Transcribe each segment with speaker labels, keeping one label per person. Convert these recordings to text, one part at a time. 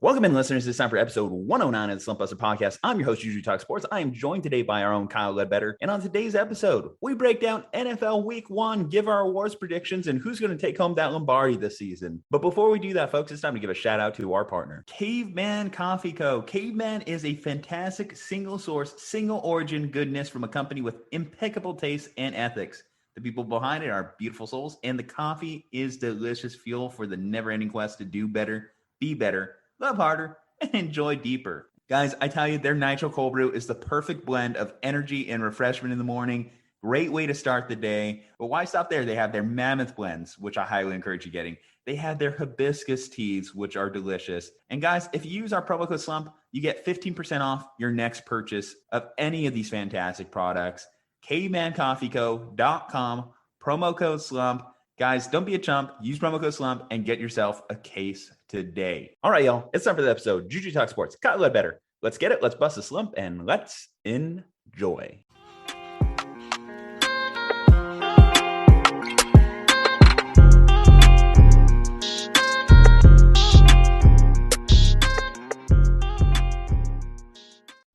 Speaker 1: Welcome in, listeners. It's time for episode 109 of the Slumpbuster podcast. I'm your host, Ju-Ju Talk Sports. I am joined today by our own Kyle Ledbetter. And on today's episode, we break down NFL Week 1, give our awards predictions, and who's going to take home that Lombardi this season. But before we do that, folks, it's time to give a shout out to our partner, Caveman Coffee Co. Caveman is a fantastic single source, single origin goodness from a company with impeccable taste and ethics. The people behind it are beautiful souls, and the coffee is delicious fuel for the never-ending quest to do better, be better, love harder, and enjoy deeper. Guys, I tell you, their Nitro Cold Brew is the perfect blend of energy and refreshment in the morning. Great way to start the day. But why stop there? They have their Mammoth blends, which I highly encourage you getting. They have their hibiscus teas, which are delicious. And guys, if you use our promo code SLUMP, you get 15% off your next purchase of any of these fantastic products. CavemanCoffeeCo.com, promo code SLUMP. Guys, don't be a chump. Use promo code SLUMP and get yourself a case today. All right, y'all. It's time for the episode. Ju-Ju Talk Sports. Kyle Ledbetter. Let's get it. Let's bust the slump and let's enjoy.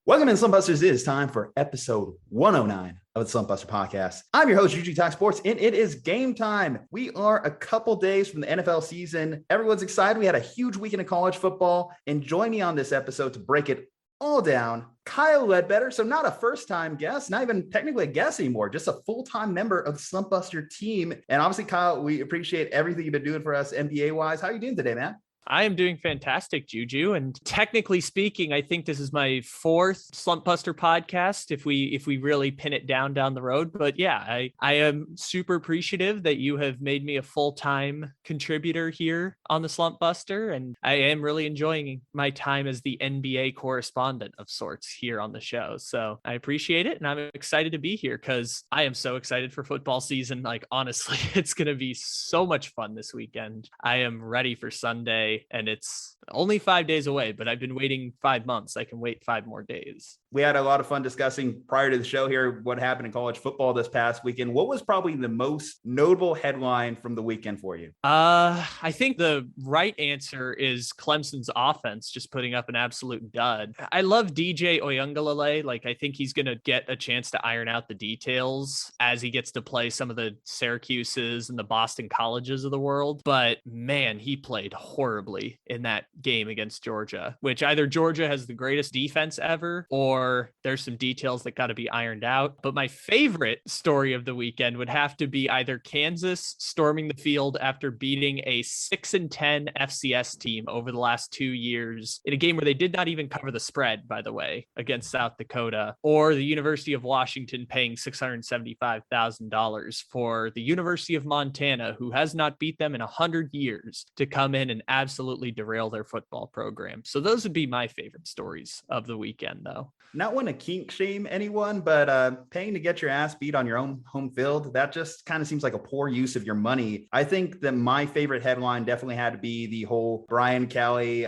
Speaker 1: Welcome in, Slumpbusters. It is time for episode 109 of the Slumpbuster podcast. I'm your host, Ju-Ju Talk Sports, and it is game time. We are a couple days from the NFL season. Everyone's excited. We had a huge weekend of college football, and join me on this episode to break it all down, Kyle Ledbetter. So not a first-time guest, not even technically a guest anymore, just a full-time member of the Slumpbuster team. And obviously, Kyle, we appreciate everything you've been doing for us NBA-wise. How are you doing today, man?
Speaker 2: I am doing fantastic, Juju. And technically speaking, I think this is my fourth Slumpbuster podcast, if we really pin it down the road. But yeah, I am super appreciative that you have made me a full-time contributor here on the Slumpbuster. And I am really enjoying my time as the NBA correspondent of sorts here on the show. So I appreciate it. And I'm excited to be here because I am so excited for football season. Like, honestly, it's going to be so much fun this weekend. I am ready for Sunday. And it's only 5 days away, but I've been waiting 5 months. I can wait 5 more days.
Speaker 1: We had a lot of fun discussing prior to the show here what happened in college football this past weekend. What was probably the most notable headline from the weekend for you?
Speaker 2: I think the right answer is Clemson's offense just putting up an absolute dud. I love DJ Uiagalelei. Like, I think he's going to get a chance to iron out the details as he gets to play some of the Syracuses and the Boston Colleges of the world. But man, he played horribly in that game against Georgia, which either Georgia has the greatest defense ever or there's some details that got to be ironed out. But my favorite story of the weekend would have to be either Kansas storming the field after beating a 6-10 FCS team over the last 2 years in a game where they did not even cover the spread, by the way, against South Dakota, or the University of Washington paying $675,000 for the University of Montana, who has not beat them in 100 years, to come in and absolutely derail their football program. So those would be my favorite stories of the weekend, though.
Speaker 1: Not one to kink shame anyone, but paying to get your ass beat on your own home field, that just kind of seems like a poor use of your money. I think that my favorite headline definitely had to be the whole Brian Kelly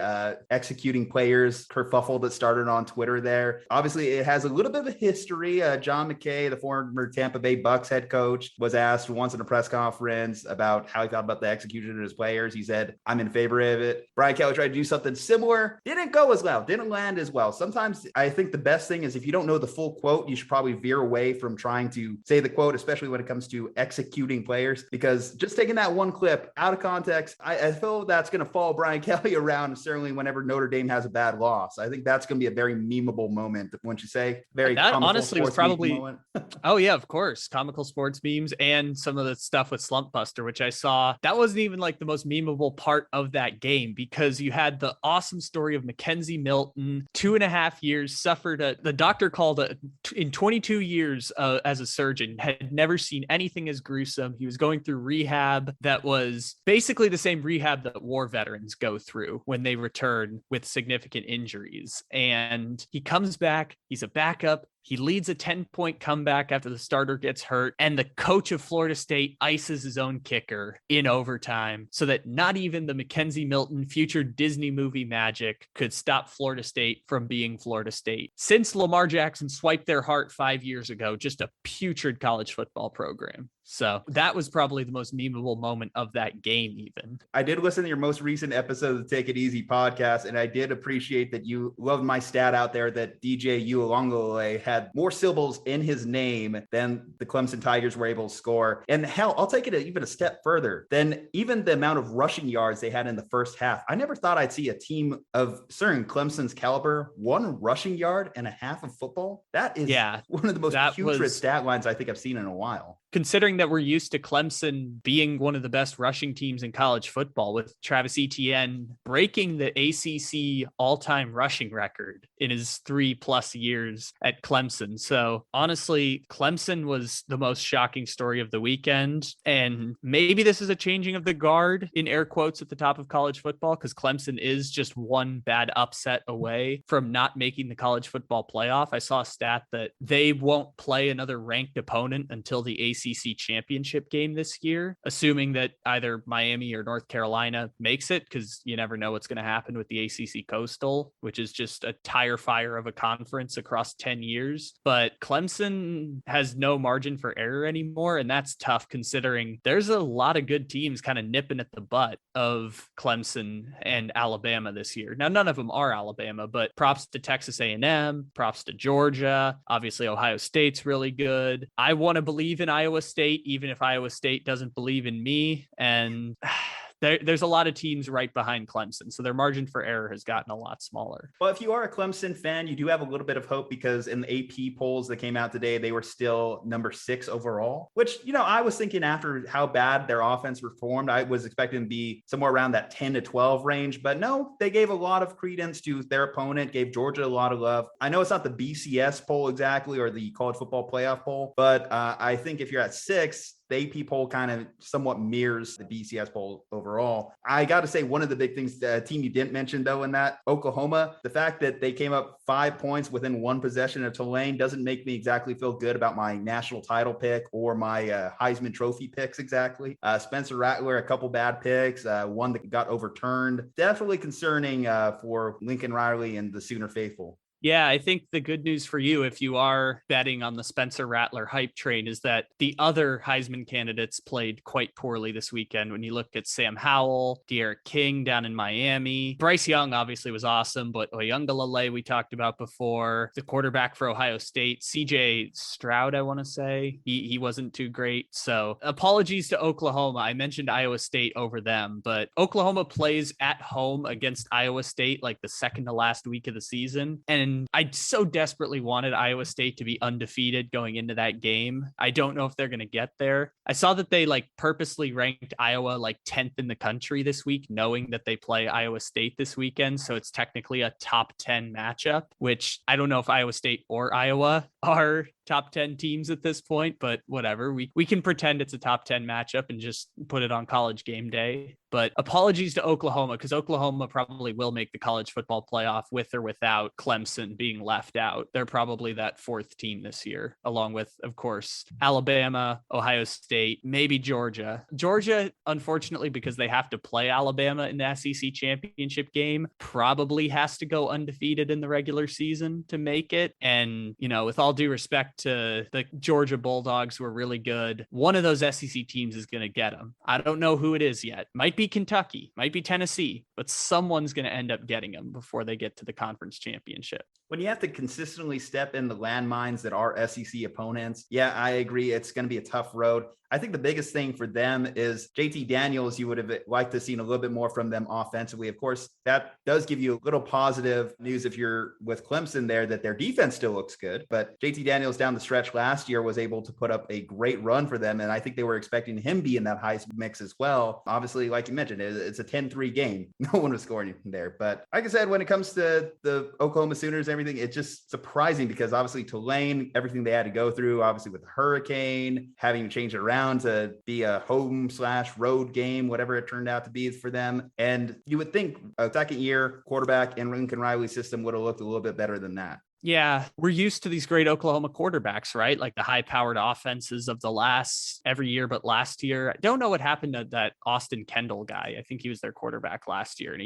Speaker 1: executing players kerfuffle that started on Twitter there. Obviously, it has a little bit of a history. John McKay, the former Tampa Bay Bucks head coach, was asked once in a press conference about how he felt about the execution of his players. He said, "I'm in favor of it." Brian Kelly tried to do something similar. Didn't go as well. Didn't land as well. Sometimes I think the best thing is if you don't know the full quote, you should probably veer away from trying to say the quote, especially when it comes to executing players, because just taking that one clip out of context, I feel that's going to follow Brian Kelly around, certainly whenever Notre Dame has a bad loss. I think that's going to be a very memeable moment, wouldn't you say? Very
Speaker 2: that honestly was probably oh yeah, of course, comical sports memes and some of the stuff with Slumpbuster, which I saw. That wasn't even like the most memeable part of that game, because you had the awesome story of Mackenzie Milton, 2.5 years, suffered the doctor called in 22 years as a surgeon, had never seen anything as gruesome. He was going through rehab that was basically the same rehab that war veterans go through when they return with significant injuries. And he comes back, he's a backup. He leads a 10-point comeback after the starter gets hurt, and the coach of Florida State ices his own kicker in overtime so that not even the Mackenzie Milton future Disney movie magic could stop Florida State from being Florida State. Since Lamar Jackson swiped their heart 5 years ago, just a putrid college football program. So that was probably the most memeable moment of that game even.
Speaker 1: I did listen to your most recent episode of the Take It Easy podcast, and I did appreciate that you loved my stat out there that DJ Uiagalelei had more syllables in his name than the Clemson Tigers were able to score. And hell, I'll take it even a step further than even the amount of rushing yards they had in the first half. I never thought I'd see a team of certain Clemson's caliber, 1 rushing yard and a half of football. That is one of the most putrid stat lines I think I've seen in a while.
Speaker 2: Considering that we're used to Clemson being one of the best rushing teams in college football, with Travis Etienne breaking the ACC all-time rushing record in his 3+ years at Clemson. So honestly, Clemson was the most shocking story of the weekend. And maybe this is a changing of the guard in air quotes at the top of college football, because Clemson is just one bad upset away from not making the college football playoff. I saw a stat that they won't play another ranked opponent until the ACC championship game this year, assuming that either Miami or North Carolina makes it, because you never know what's going to happen with the ACC Coastal, which is just a tire fire of a conference across 10 years. But Clemson has no margin for error anymore, and that's tough considering there's a lot of good teams kind of nipping at the butt of Clemson and Alabama this year. Now, none of them are Alabama, but props to Texas A&M, props to Georgia. Obviously, Ohio State's really good. I want to believe in Iowa State, even if Iowa State doesn't believe in me. And there's a lot of teams right behind Clemson, so their margin for error has gotten a lot smaller.
Speaker 1: Well, if you are a Clemson fan, you do have a little bit of hope, because in the AP polls that came out today, they were still number 6 overall, which, I was thinking after how bad their offense performed, I was expecting to be somewhere around that 10 to 12 range, but no, they gave a lot of credence to their opponent, gave Georgia a lot of love. I know it's not the BCS poll exactly, or the college football playoff poll, but I think if you're at 6, the AP poll kind of somewhat mirrors the BCS poll overall. I got to say, one of the big things, the team you didn't mention though, in that, Oklahoma, the fact that they came up 5 points within 1 possession of Tulane doesn't make me exactly feel good about my national title pick or my Heisman Trophy picks exactly. Spencer Rattler, a couple bad picks, one that got overturned. Definitely concerning for Lincoln Riley and the Sooner faithful.
Speaker 2: Yeah, I think the good news for you, if you are betting on the Spencer Rattler hype train, is that the other Heisman candidates played quite poorly this weekend. When you look at Sam Howell, De'Aaron King down in Miami, Bryce Young obviously was awesome, but Uiagalelei we talked about before, the quarterback for Ohio State, CJ Stroud, I want to say, he wasn't too great. So apologies to Oklahoma. I mentioned Iowa State over them, but Oklahoma plays at home against Iowa State like the second to last week of the season. And I so desperately wanted Iowa State to be undefeated going into that game. I don't know if they're going to get there. I saw that they purposely ranked Iowa 10th in the country this week, knowing that they play Iowa State this weekend. So it's technically a top 10 matchup, which I don't know if Iowa State or Iowa are top 10 teams at this point, but whatever. We can pretend it's a top 10 matchup and just put it on College Game Day. But apologies to Oklahoma, because Oklahoma probably will make the college football playoff with or without Clemson being left out. They're probably that 4th team this year, along with, of course, Alabama, Ohio State, maybe Georgia. Georgia, unfortunately, because they have to play Alabama in the SEC championship game, probably has to go undefeated in the regular season to make it. And, with all due respect to the Georgia Bulldogs, who are really good, one of those SEC teams is going to get them. I don't know who it is yet. Might be Kentucky, might be Tennessee, but someone's going to end up getting them before they get to the conference championship.
Speaker 1: When you have to consistently step in the landmines that are SEC opponents, yeah, I agree. It's going to be a tough road. I think the biggest thing for them is JT Daniels. You would have liked to have seen a little bit more from them offensively. Of course, that does give you a little positive news if you're with Clemson there, that their defense still looks good. But JT Daniels down the stretch last year was able to put up a great run for them. And I think they were expecting him to be in that Heisman mix as well. Obviously, like you mentioned, it's a 10-3 game. No one was scoring there. But like I said, when it comes to the Oklahoma Sooners and everything, it's just surprising because obviously Tulane, everything they had to go through, obviously with the hurricane, having to change it around to be a home/road game, whatever it turned out to be for them. And you would think a second year quarterback in Lincoln Riley's system would have looked a little bit better than that.
Speaker 2: Yeah, we're used to these great Oklahoma quarterbacks, right? Like the high-powered offenses of the last every year, but last year, I don't know what happened to that Austin Kendall guy. I think he was their quarterback last year, and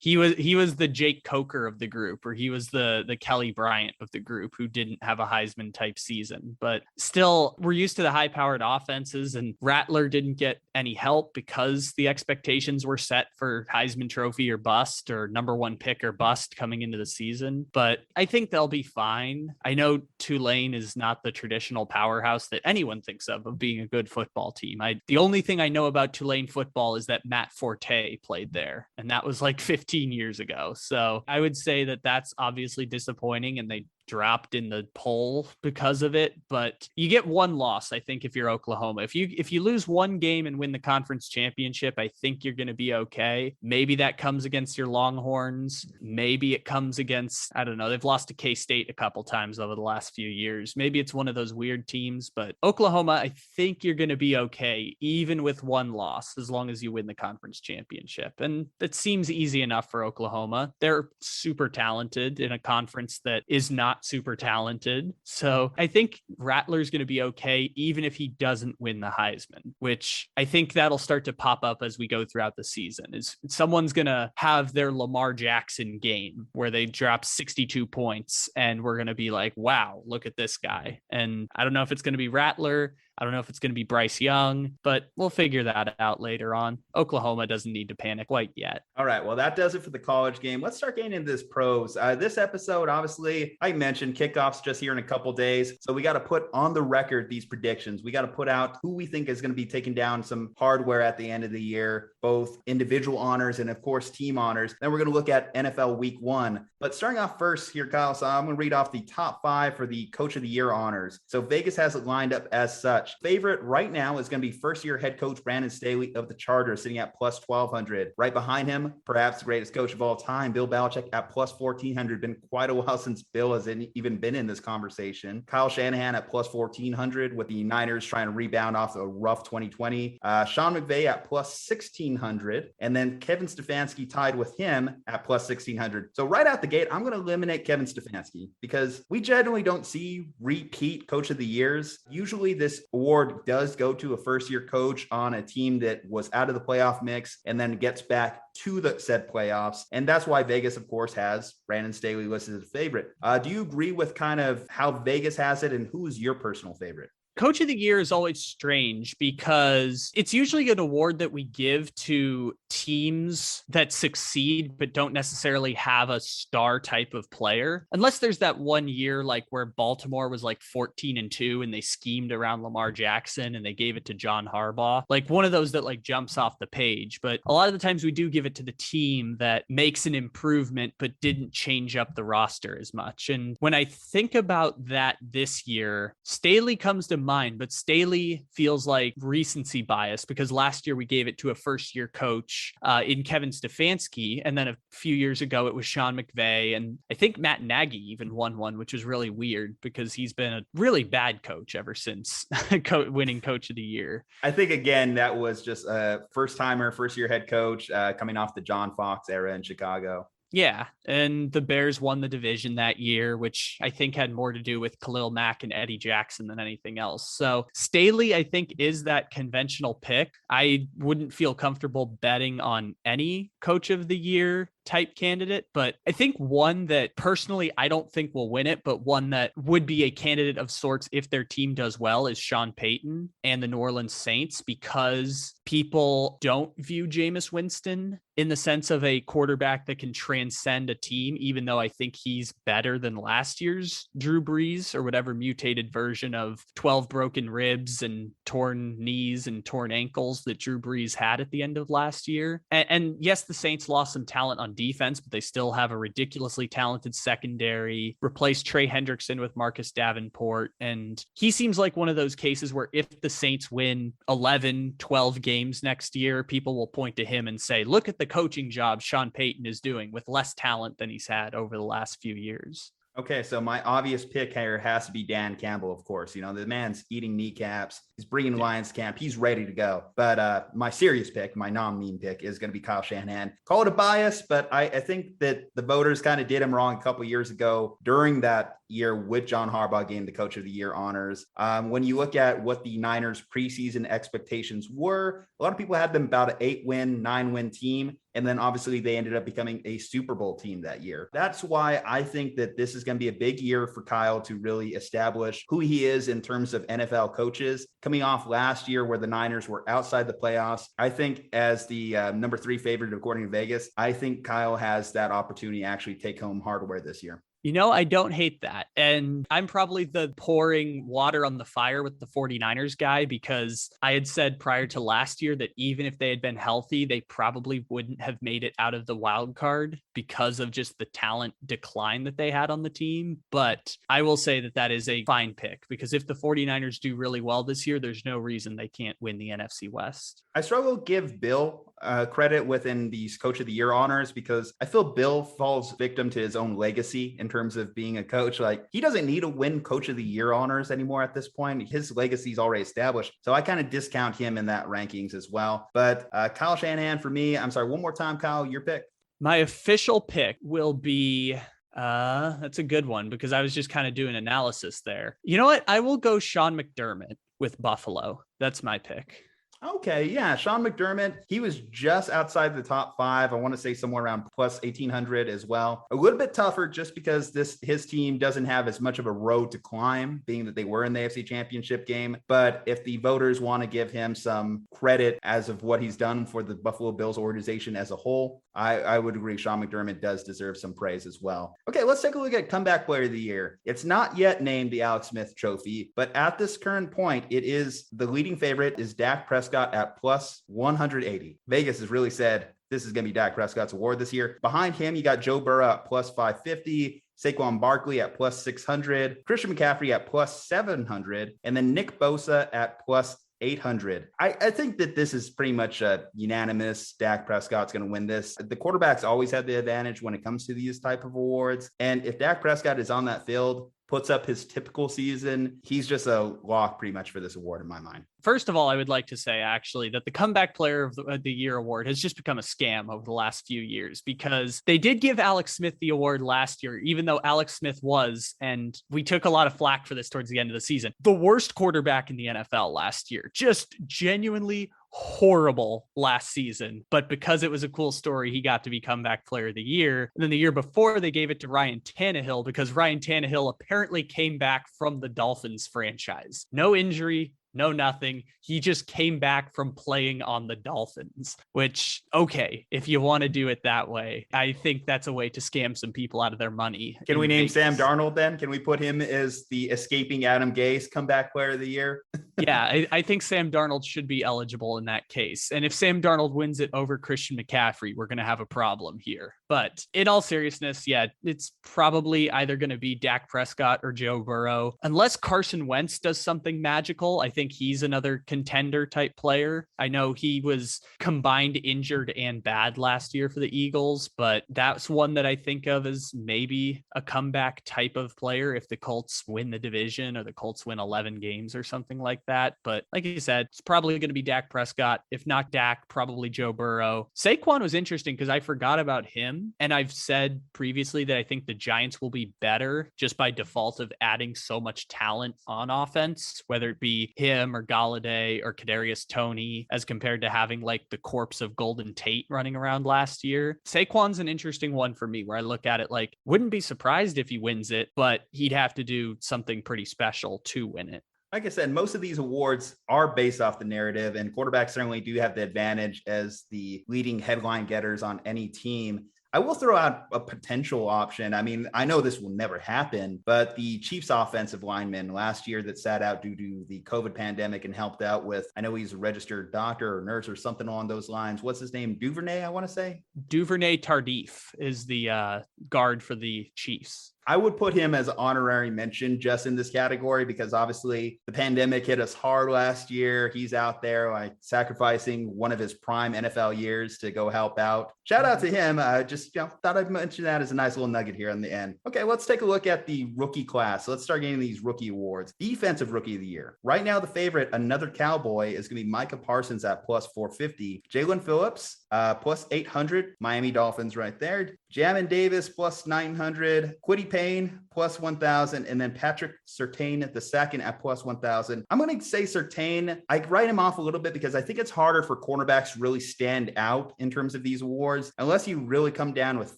Speaker 2: he was the Jake Coker of the group, or he was the Kelly Bryant of the group who didn't have a Heisman type season. But still, we're used to the high-powered offenses, and Rattler didn't get any help because the expectations were set for Heisman Trophy or bust, or number one pick or bust coming into the season. But I think they'll be fine. I know Tulane is not the traditional powerhouse that anyone thinks of being a good football team. The only thing I know about Tulane football is that Matt Forte played there, and that was like 15 years ago. So I would say that that's obviously disappointing, and they dropped in the poll because of it. But you get one loss, I think, if you're Oklahoma. If you lose one game and win the conference championship, I think you're going to be okay. Maybe that comes against your Longhorns. Maybe it comes against, I don't know, they've lost to K-State a couple times over the last few years. Maybe it's one of those weird teams, but Oklahoma, I think you're going to be okay, even with one loss, as long as you win the conference championship. And that seems easy enough for Oklahoma. They're super talented in a conference that is not super talented. So I think Rattler's going to be okay, even if he doesn't win the Heisman, which I think that'll start to pop up as we go throughout the season. Is someone's going to have their Lamar Jackson game where they drop 62 points and we're going to be like, wow, look at this guy. And I don't know if it's going to be Rattler. I don't know if it's going to be Bryce Young, but we'll figure that out later on. Oklahoma doesn't need to panic quite yet.
Speaker 1: All right. Well, that does it for the college game. Let's start getting into this pros. This episode, obviously, I mentioned kickoffs just here in a couple days. So we got to put on the record these predictions. We got to put out who we think is going to be taking down some hardware at the end of the year, both individual honors and, of course, team honors. Then we're going to look at NFL Week 1. But starting off first here, Kyle, so I'm going to read off the top 5 for the Coach of the Year honors. So Vegas has it lined up as such. Favorite right now is going to be first-year head coach Brandon Staley of the Chargers, sitting at plus 1,200. Right behind him, perhaps the greatest coach of all time, Bill Belichick at plus 1,400. Been quite a while since Bill has even been in this conversation. Kyle Shanahan at plus 1,400, with the Niners trying to rebound off a rough 2020. Sean McVay at plus 1,600, and then Kevin Stefanski tied with him at plus 1,600. So right out the gate, I'm going to eliminate Kevin Stefanski because we generally don't see repeat Coach of the Years. Usually this award does go to a first-year coach on a team that was out of the playoff mix and then gets back to the said playoffs. And that's why Vegas, of course, has Brandon Staley listed as a favorite. Do you agree with kind of how Vegas has it, and who's your personal favorite?
Speaker 2: Coach of the Year is always strange because it's usually an award that we give to teams that succeed but don't necessarily have a star type of player, unless there's that one year like where Baltimore was like 14-2 and they schemed around Lamar Jackson and they gave it to John Harbaugh, like one of those that like jumps off the page. But a lot of the times we do give it to the team that makes an improvement but didn't change up the roster as much. And when I think about that this year, Staley comes to mind, but Staley feels like recency bias because last year we gave it to a first-year coach in Kevin Stefanski, and then a few years ago it was Sean McVay, and I think Matt Nagy even won one, which was really weird because he's been a really bad coach ever since winning Coach of the Year.
Speaker 1: I think, again, that was just a first-timer, first-year head coach coming off the John Fox era in Chicago.
Speaker 2: Yeah, and the Bears won the division that year, which I think had more to do with Khalil Mack and Eddie Jackson than anything else. So Staley, I think, is that conventional pick. I wouldn't feel comfortable betting on any Coach of the Year type candidate, but I think one that personally I don't think will win it, but one that would be a candidate of sorts if their team does well is Sean Payton and the New Orleans Saints, because people don't view Jameis Winston in the sense of a quarterback that can transcend a team, even though I think he's better than last year's Drew Brees or whatever mutated version of 12 broken ribs and torn knees and torn ankles that Drew Brees had at the end of last year. And yes, the Saints lost some talent on defense, but they still have a ridiculously talented secondary, replaced Trey Hendrickson with Marcus Davenport. And he seems like one of those cases where if the Saints win 11, 12 games next year, people will point to him and say, look at the coaching job Sean Payton is doing with less talent than he's had over the last few years.
Speaker 1: Okay, so my obvious pick here has to be Dan Campbell, of course. You know, the man's eating kneecaps. He's bringing Lions camp. He's ready to go. But my serious pick, my non-meme pick, is going to be Kyle Shanahan. Call it a bias, but I think that the voters kind of did him wrong a couple years ago during that year with John Harbaugh getting the Coach of the Year honors. When you look at what the Niners preseason expectations were, a lot of people had them about an 8-win, 9-win team. And then obviously they ended up becoming a Super Bowl team that year. That's why I think that this is going to be a big year for Kyle to really establish who he is in terms of NFL coaches. Coming off last year where the Niners were outside the playoffs, I think as the number 3 favorite according to Vegas, I think Kyle has that opportunity to actually take home hardware this year.
Speaker 2: You know, I don't hate that. And I'm probably the pouring water on the fire with the 49ers guy, because I had said prior to last year that even if they had been healthy, they probably wouldn't have made it out of the wild card because of just the talent decline that they had on the team. But I will say that that is a fine pick, because if the 49ers do really well this year, there's no reason they can't win the NFC West.
Speaker 1: I struggle to give Bill credit within these Coach of the Year honors, because I feel Bill falls victim to his own legacy in terms of being a coach. Like, he doesn't need to win Coach of the Year honors anymore at this point. His legacy is already established. So I kind of discount him in that rankings as well. But Kyle Shanahan for me, I'm sorry, one more time, Kyle, your pick.
Speaker 2: My official pick will be, that's a good one, because I was just kind of doing analysis there. You know what? I will go Sean McDermott with Buffalo. That's my pick.
Speaker 1: Okay, yeah, Sean McDermott, he was just outside the top 5. I want to say somewhere around plus 1,800 as well. A little bit tougher just because his team doesn't have as much of a road to climb, being that they were in the AFC Championship game. But if the voters want to give him some credit as of what he's done for the Buffalo Bills organization as a whole, I would agree Sean McDermott does deserve some praise as well. Okay, let's take a look at Comeback Player of the Year. It's not yet named the Alex Smith Trophy, but at this current point, it is the leading favorite is Dak Prescott at plus 180. Vegas has really said this is going to be Dak Prescott's award this year. Behind him, you got Joe Burrow at plus 550. Saquon Barkley at plus 600. Christian McCaffrey at plus 700. And then Nick Bosa at plus 800. I think that this is pretty much a unanimous. Dak Prescott's going to win this. The quarterbacks always have the advantage when it comes to these type of awards. And if Dak Prescott is on that field, puts up his typical season, he's just a lock pretty much for this award in my mind.
Speaker 2: First of all, I would like to say actually that the Comeback Player of the Year award has just become a scam over the last few years, because they did give Alex Smith the award last year, even though Alex Smith was, and we took a lot of flack for this towards the end of the season, the worst quarterback in the NFL last year. Just genuinely horrible last season, but because it was a cool story, he got to be Comeback Player of the Year. And then the year before, they gave it to Ryan Tannehill, because Ryan Tannehill apparently came back from the Dolphins franchise. No injury, no nothing. He just came back from playing on the Dolphins, which, okay, if you want to do it that way, I think that's a way to scam some people out of their money.
Speaker 1: Can we name Sam Darnold then? Can we put him as the escaping Adam Gase Comeback Player of the Year?
Speaker 2: Yeah, I think Sam Darnold should be eligible in that case. And if Sam Darnold wins it over Christian McCaffrey, we're going to have a problem here. But in all seriousness, yeah, it's probably either going to be Dak Prescott or Joe Burrow. Unless Carson Wentz does something magical, I think he's another contender type player. I know he was combined injured and bad last year for the Eagles, but that's one that I think of as maybe a comeback type of player if the Colts win the division or the Colts win 11 games or something like that. But like you said, it's probably going to be Dak Prescott. If not Dak, probably Joe Burrow. Saquon was interesting because I forgot about him. And I've said previously that I think the Giants will be better just by default of adding so much talent on offense, whether it be him or Galladay or Kadarius Toney, as compared to having like the corpse of Golden Tate running around last year. Saquon's an interesting one for me, where I look at it like, wouldn't be surprised if he wins it, but he'd have to do something pretty special to win it.
Speaker 1: Like I said, most of these awards are based off the narrative, and quarterbacks certainly do have the advantage as the leading headline getters on any team. I will throw out a potential option. I mean, I know this will never happen, but the Chiefs offensive lineman last year that sat out due to the COVID pandemic and helped out with, I know he's a registered doctor or nurse or something along those lines. What's his name? Duvernay, I want to say.
Speaker 2: Duvernay Tardif is the guard for the Chiefs.
Speaker 1: I would put him as an honorary mention just in this category, because obviously the pandemic hit us hard last year. He's out there like sacrificing one of his prime NFL years to go help out. Shout out to him. Just thought I'd mention that as a nice little nugget here in the end. Okay, let's take a look at the rookie class. Let's start getting these rookie awards. Defensive Rookie of the Year. Right now, the favorite, another Cowboy, is going to be Micah Parsons at plus 450. Jalen Phillips, plus 800. Miami Dolphins right there. Jamin Davis plus 900. Quiddy Payne plus 1,000. And then Patrick Surtain the second at plus 1,000. I'm going to say Surtain. I write him off a little bit because I think it's harder for cornerbacks to really stand out in terms of these awards. Unless you really come down with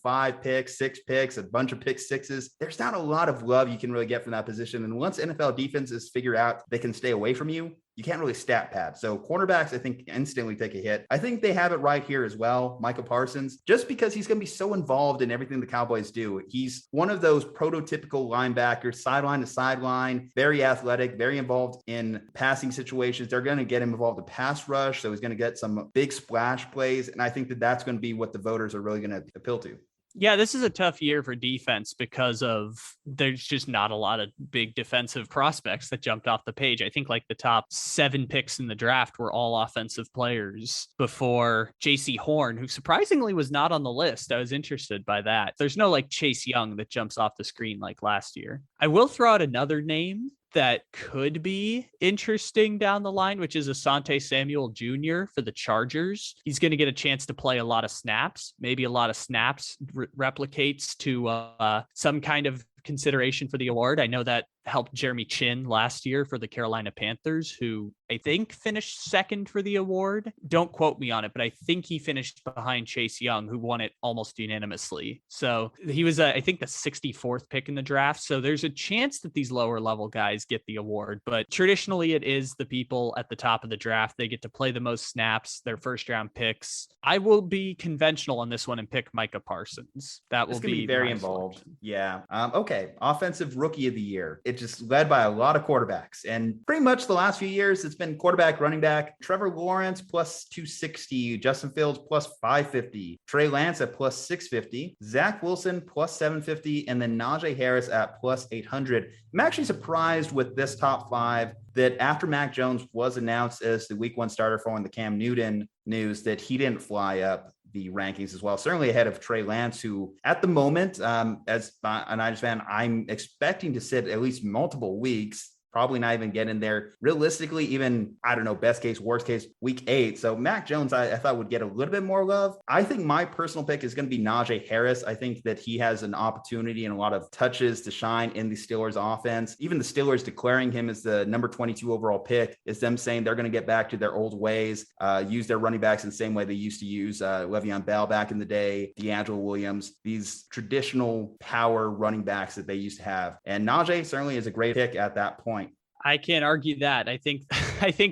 Speaker 1: 5 picks, 6 picks, a bunch of pick sixes, there's not a lot of love you can really get from that position. And once NFL defenses figure out they can stay away from you, you can't really stat pad. So cornerbacks, I think, instantly take a hit. I think they have it right here as well. Micah Parsons, just because he's going to be so involved in everything the Cowboys do. He's one of those prototypical linebackers, sideline to sideline, very athletic, very involved in passing situations. They're going to get him involved in pass rush. So he's going to get some big splash plays. And I think that that's going to be what the voters are really going to appeal to.
Speaker 2: Yeah, this is a tough year for defense because of there's just not a lot of big defensive prospects that jumped off the page. I think like the top 7 picks in the draft were all offensive players before J.C. Horn, who surprisingly was not on the list. I was interested by that. There's no like Chase Young that jumps off the screen like last year. I will throw out another name that could be interesting down the line, which is Asante Samuel Jr. for the Chargers. He's going to get a chance to play a lot of snaps, maybe a lot of snaps replicates to some kind of consideration for the award. I know that helped Jeremy Chin last year for the Carolina Panthers, who I think finished second for the award. Don't quote me on it, but I think he finished behind Chase Young, who won it almost unanimously. So he was, I think, the 64th pick in the draft. So there's a chance that these lower level guys get the award, but traditionally it is the people at the top of the draft. They get to play the most snaps, their first round picks. I will be conventional on this one and pick Micah Parsons. That will be
Speaker 1: very involved. Selection. Yeah. Okay. Offensive rookie of the year. It's just led by a lot of quarterbacks. And pretty much the last few years, it's been quarterback, running back. Trevor Lawrence plus 260. Justin Fields plus 550. Trey Lance at plus 650. Zach Wilson plus 750. And then Najee Harris at plus 800. I'm actually surprised with this top 5 that after Mac Jones was announced as the week 1 starter following the Cam Newton news, that he didn't fly up the rankings as well, certainly ahead of Trey Lance, who at the moment, as an Tigers fan, I'm expecting to sit at least multiple weeks, probably not even get in there realistically, even, I don't know, best case, worst case, week 8. So Mac Jones, I thought would get a little bit more love. I think my personal pick is going to be Najee Harris. I think that he has an opportunity and a lot of touches to shine in the Steelers offense. Even the Steelers declaring him as the number 22 overall pick is them saying they're going to get back to their old ways, use their running backs in the same way they used to use Le'Veon Bell back in the day, DeAngelo Williams, these traditional power running backs that they used to have. And Najee certainly is a great pick at that point.
Speaker 2: I can't argue that. I think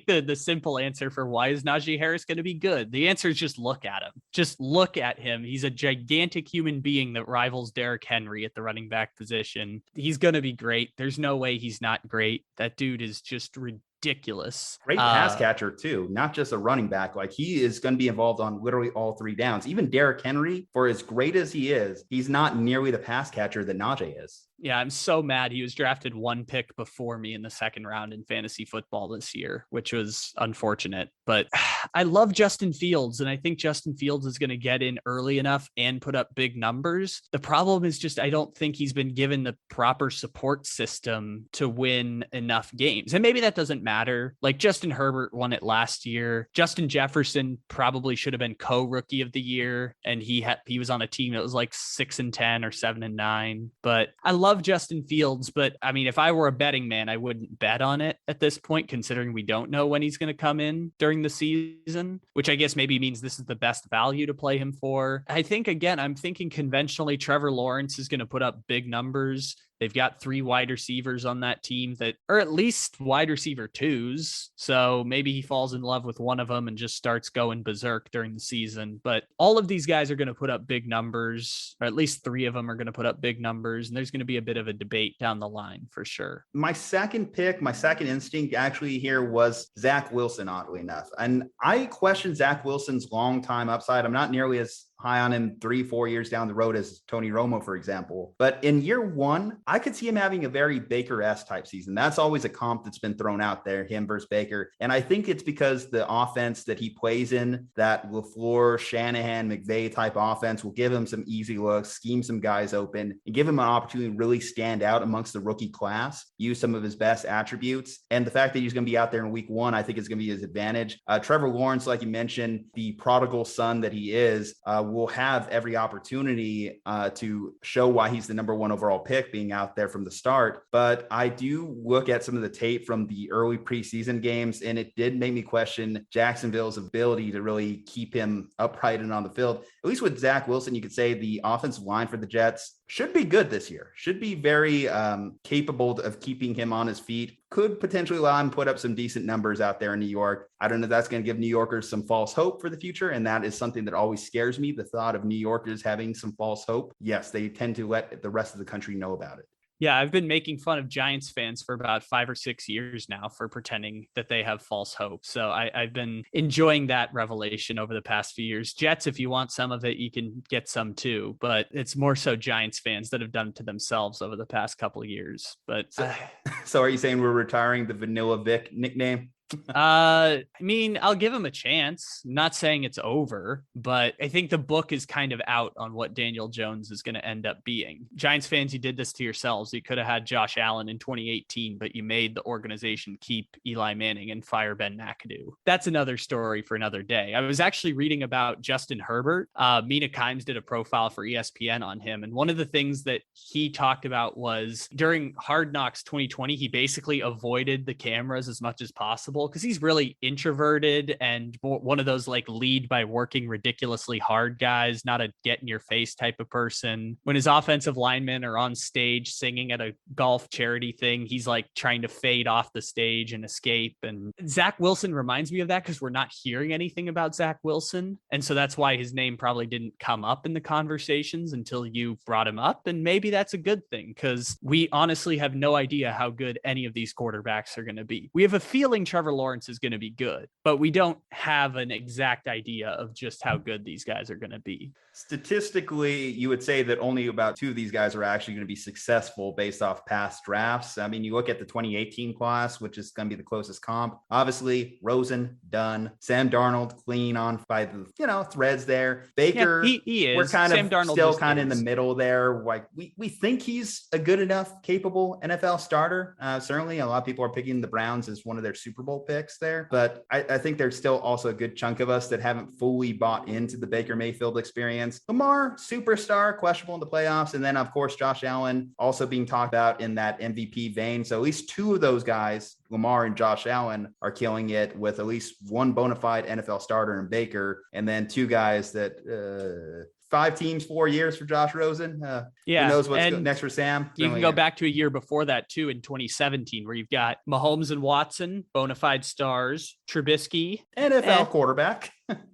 Speaker 2: the simple answer for why is Najee Harris going to be good? The answer is just look at him. Just look at him. He's a gigantic human being that rivals Derrick Henry at the running back position. He's going to be great. There's no way he's not great. That dude is just ridiculous.
Speaker 1: Great pass catcher too, not just a running back. Like, he is going to be involved on literally all 3 downs. Even Derrick Henry, for as great as he is, he's not nearly the pass catcher that Najee is.
Speaker 2: Yeah, I'm so mad he was drafted 1 pick before me in the 2nd round in fantasy football this year, which was unfortunate. But I love Justin Fields, and I think Justin Fields is going to get in early enough and put up big numbers. The problem is just I don't think he's been given the proper support system to win enough games. And maybe that doesn't matter. Like, Justin Herbert won it last year. Justin Jefferson probably should have been co-rookie of the year, and he was on a team that was like 6-10 or 7-9. But I love Justin Fields, but I mean, if I were a betting man, I wouldn't bet on it at this point, considering we don't know when he's going to come in during the season, which I guess maybe means this is the best value to play him for. I think, again, I'm thinking conventionally Trevor Lawrence is going to put up big numbers. They've got 3 wide receivers on that team that are at least wide receiver 2s. So maybe he falls in love with one of them and just starts going berserk during the season. But all of these guys are going to put up big numbers, or at least 3 of them are going to put up big numbers. And there's going to be a bit of a debate down the line for sure.
Speaker 1: My second pick, my second instinct actually here was Zach Wilson, oddly enough. And I question Zach Wilson's long time upside. I'm not nearly as high on him 3-4 years down the road as Tony Romo, for example. But in year one, I could see him having a very Baker-esque type season. That's always a comp that's been thrown out there, him versus Baker. And I think it's because the offense that he plays in, that LaFleur, Shanahan, McVay type offense, will give him some easy looks, scheme some guys open, and give him an opportunity to really stand out amongst the rookie class, use some of his best attributes. And the fact that he's going to be out there in week one, I think is going to be his advantage. Trevor Lawrence, like you mentioned, the prodigal son that he is, will have every opportunity to show why he's the number one overall pick, being out there from the start. But I do look at some of the tape from the early preseason games, and it did make me question Jacksonville's ability to really keep him upright and on the field. At least with Zach Wilson, you could say the offensive line for the Jets should be good this year, should be very capable of keeping him on his feet, could potentially allow him to put up some decent numbers out there in New York. I don't know if that's going to give New Yorkers some false hope for the future. And that is something that always scares me, the thought of New Yorkers having some false hope. Yes, they tend to let the rest of the country know about it.
Speaker 2: Yeah, I've been making fun of Giants fans for about 5 or 6 years now for pretending that they have false hope. So I've been enjoying that revelation over the past few years. Jets, if you want some of it, you can get some too. But it's more so Giants fans that have done it to themselves over the past couple of years. But
Speaker 1: so are you saying we're retiring the Vanilla Vic nickname?
Speaker 2: I mean, I'll give him a chance. I'm not saying it's over, but I think the book is kind of out on what Daniel Jones is going to end up being. Giants fans, you did this to yourselves. You could have had Josh Allen in 2018, but you made the organization keep Eli Manning and fire Ben McAdoo. That's another story for another day. I was actually reading about Justin Herbert. Mina Kimes did a profile for ESPN on him. And one of the things that he talked about was during Hard Knocks 2020, he basically avoided the cameras as much as possible, because he's really introverted and one of those like lead by working ridiculously hard guys, not a get in your face type of person. When his offensive linemen are on stage singing at a golf charity thing, he's like trying to fade off the stage and escape. And Zach Wilson reminds me of that, because we're not hearing anything about Zach Wilson. And so that's why his name probably didn't come up in the conversations until you brought him up. And maybe that's a good thing, because we honestly have no idea how good any of these quarterbacks are going to be. We have a feeling Trevor Lawrence is going to be good, but we don't have an exact idea of just how good these guys are going to be.
Speaker 1: Statistically, you would say that only about 2 of these guys are actually going to be successful based off past drafts. I mean, you look at the 2018 class, which is going to be the closest comp. Obviously, Rosen, done. Sam Darnold, clean on by the threads there. Baker,
Speaker 2: yeah, he is.
Speaker 1: We're kind
Speaker 2: Sam
Speaker 1: of
Speaker 2: Darnold
Speaker 1: still kind of in the middle there. Like we think he's a good enough, capable NFL starter. Certainly, a lot of people are picking the Browns as one of their Super Bowl picks there, but I think there's still also a good chunk of us that haven't fully bought into the Baker Mayfield experience. Lamar, superstar, questionable in the playoffs. And then, of course, Josh Allen also being talked about in that MVP vein. So at least 2 of those guys, Lamar and Josh Allen, are killing it with at least one bona fide NFL starter in Baker. And then 2 guys that 5 teams, 4 years for Josh Rosen. Who knows what's next for Sam?
Speaker 2: You can go back to a year before that too, in 2017, where you've got Mahomes and Watson, bona fide stars, Trubisky,
Speaker 1: NFL quarterback.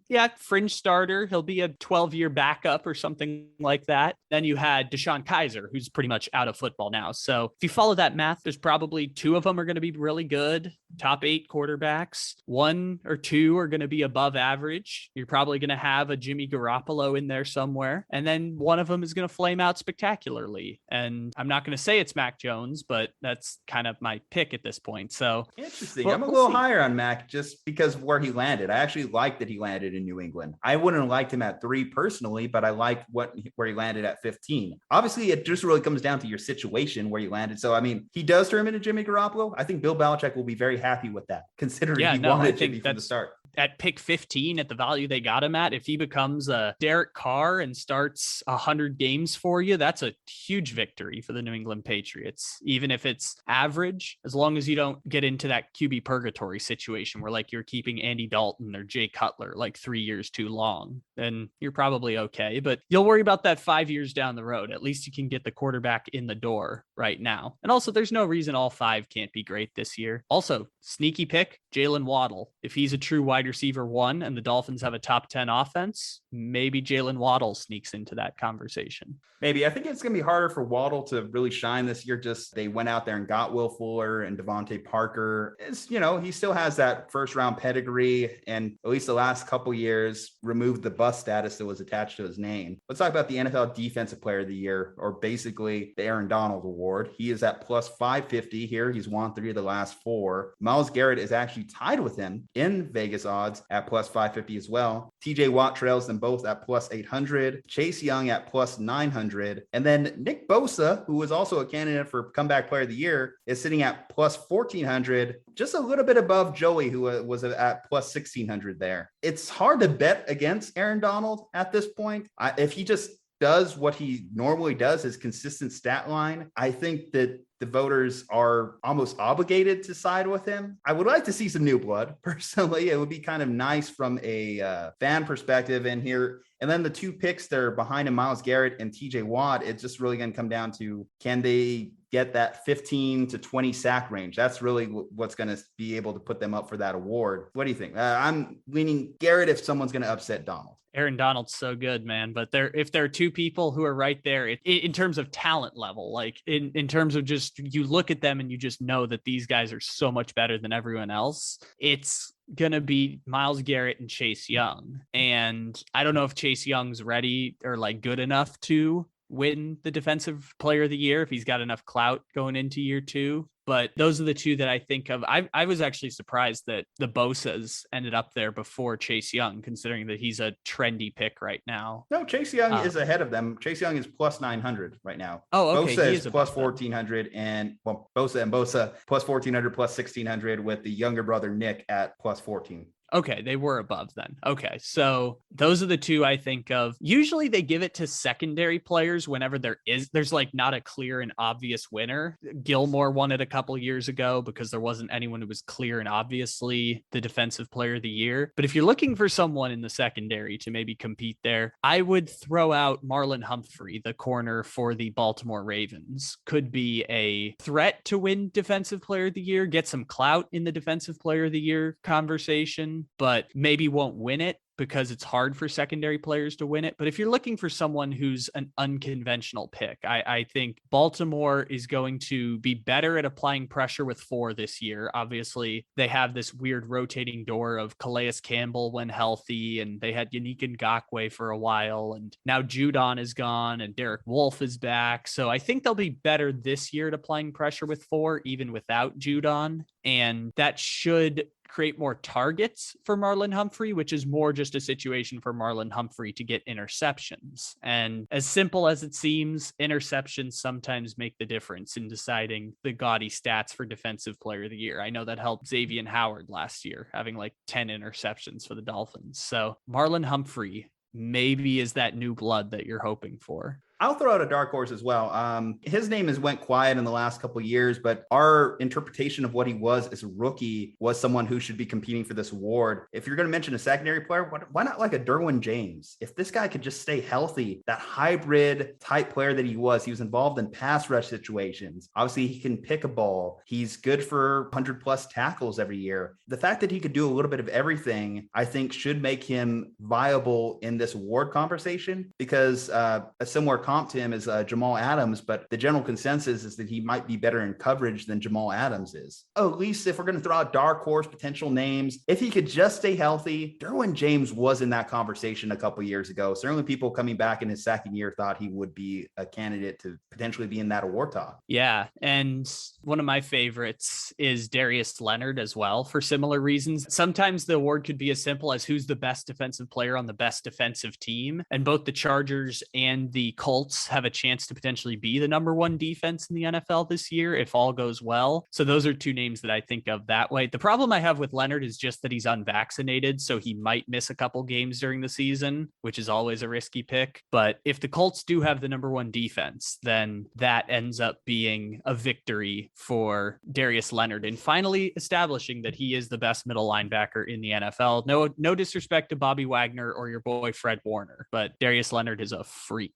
Speaker 2: Yeah, fringe starter. He'll be a 12-year backup or something like that. Then you had Deshaun Kaiser, who's pretty much out of football now. So if you follow that math, there's probably 2 of them are going to be really good, top 8 quarterbacks. 1 or 2 are going to be above average. You're probably going to have a Jimmy Garoppolo in there somewhere. And then one of them is going to flame out spectacularly. And I'm not going to say it's Mac Jones, but that's kind of my pick at this point. So
Speaker 1: interesting. I'm a little higher on Mac just because of where he landed. I actually like that he landed in New England. I wouldn't have liked him at 3 personally, but I liked where he landed at 15. Obviously, it just really comes down to your situation where you landed. So, I mean, he does turn into Jimmy Garoppolo. I think Bill Belichick will be very happy with that, considering he wanted Jimmy from the start.
Speaker 2: At pick 15, at the value they got him at, if he becomes a Derek Carr and starts 100 games for you, that's a huge victory for the New England Patriots. Even if it's average, as long as you don't get into that QB purgatory situation where like you're keeping Andy Dalton or Jay Cutler like 3 years too long, then you're probably okay. But you'll worry about that 5 years down the road. At least you can get the quarterback in the door right now. And also, there's no reason all 5 can't be great this year. Also, sneaky pick, Jalen Waddle. If he's a true wide receiver 1 and the Dolphins have a top 10 offense, maybe Jalen Waddle sneaks into that conversation.
Speaker 1: Maybe. I think it's going to be harder for Waddle to really shine this year. Just they went out there and got Will Fuller and Devontae Parker. It's, he still has that first round pedigree, and at least the last couple years removed the bust status that was attached to his name. Let's talk about the NFL Defensive Player of the Year, or basically the Aaron Donald Award. He is at plus 550 here. He's won 3 of the last 4. Myles Garrett is actually tied with him in Vegas odds at plus 550 as well. TJ Watt trails them both at plus 800. Chase Young at plus 900. And then Nick Bosa, who was also a candidate for Comeback Player of the Year, is sitting at plus 1400, just a little bit above Joey, who was at plus 1600 there. It's hard to bet against Aaron Donald at this point. If he just does what he normally does, his consistent stat line, I think that the voters are almost obligated to side with him. I would like to see some new blood. Personally, it would be kind of nice from a fan perspective in here. And then the 2 picks that are behind him, Myles Garrett and TJ Watt, it's just really going to come down to, can they get that 15 to 20 sack range? That's really what's going to be able to put them up for that award. What do you think? I'm leaning Garrett if someone's going to upset Donald.
Speaker 2: Aaron Donald's so good, man. But if there are 2 people who are right there in terms of talent level, like in terms of just, you look at them and you just know that these guys are so much better than everyone else, it's going to be Myles Garrett and Chase Young. And I don't know if Chase Young's ready or like good enough to win the Defensive Player of the Year, if he's got enough clout going into year 2. But those are the 2 that I think of. I was actually surprised that the Bosas ended up there before Chase Young, considering that he's a trendy pick right now.
Speaker 1: No, Chase Young is ahead of them. Chase Young is plus 900 right now.
Speaker 2: Oh, okay.
Speaker 1: Bosa is plus 1400, and Bosa plus 1400, plus 1600, with the younger brother Nick at plus 14.
Speaker 2: Okay, they were above then. Okay, so those are the 2 I think of. Usually they give it to secondary players whenever there's like not a clear and obvious winner. Gilmore won it a couple years ago because there wasn't anyone who was clear and obviously the Defensive Player of the Year. But if you're looking for someone in the secondary to maybe compete there, I would throw out Marlon Humphrey, the corner for the Baltimore Ravens. Could be a threat to win Defensive Player of the Year, get some clout in the Defensive Player of the Year conversation, but maybe won't win it because it's hard for secondary players to win it. But if you're looking for someone who's an unconventional pick, I think Baltimore is going to be better at applying pressure with 4 this year. Obviously, they have this weird rotating door of Calais Campbell when healthy, and they had Yannick Ngakoue for a while, and now Judon is gone and Derek Wolfe is back. So I think they'll be better this year at applying pressure with 4, even without Judon. And that should create more targets for Marlon Humphrey, which is more just a situation for Marlon Humphrey to get interceptions. And as simple as it seems, interceptions sometimes make the difference in deciding the gaudy stats for Defensive Player of the Year. I know that helped Xavier Howard last year, having like 10 interceptions for the Dolphins. So Marlon Humphrey maybe is that new blood that you're hoping for.
Speaker 1: I'll throw out a dark horse as well. His name has went quiet in the last couple of years, but our interpretation of what he was as a rookie was someone who should be competing for this award. If you're going to mention a secondary player, why not like a Derwin James? If this guy could just stay healthy, that hybrid type player that he was involved in pass rush situations. Obviously, he can pick a ball. He's good for 100 plus tackles every year. The fact that he could do a little bit of everything, I think, should make him viable in this award conversation, because a similar comp to him is Jamal Adams, but the general consensus is that he might be better in coverage than Jamal Adams is. At least if we're going to throw out dark horse potential names, if he could just stay healthy, Derwin James was in that conversation a couple years ago. Certainly people coming back in his second year thought he would be a candidate to potentially be in that award talk.
Speaker 2: Yeah, and one of my favorites is Darius Leonard as well, for similar reasons. Sometimes the award could be as simple as who's the best defensive player on the best defensive team, and both the Chargers and the Colts have a chance to potentially be the number 1 defense in the NFL this year if all goes well. So those are 2 names that I think of that way. The problem I have with Leonard is just that he's unvaccinated, so he might miss a couple games during the season, which is always a risky pick. But if the Colts do have the number 1 defense, then that ends up being a victory for Darius Leonard and finally establishing that he is the best middle linebacker in the NFL. No disrespect to Bobby Wagner or your boy Fred Warner, but Darius Leonard is a freak.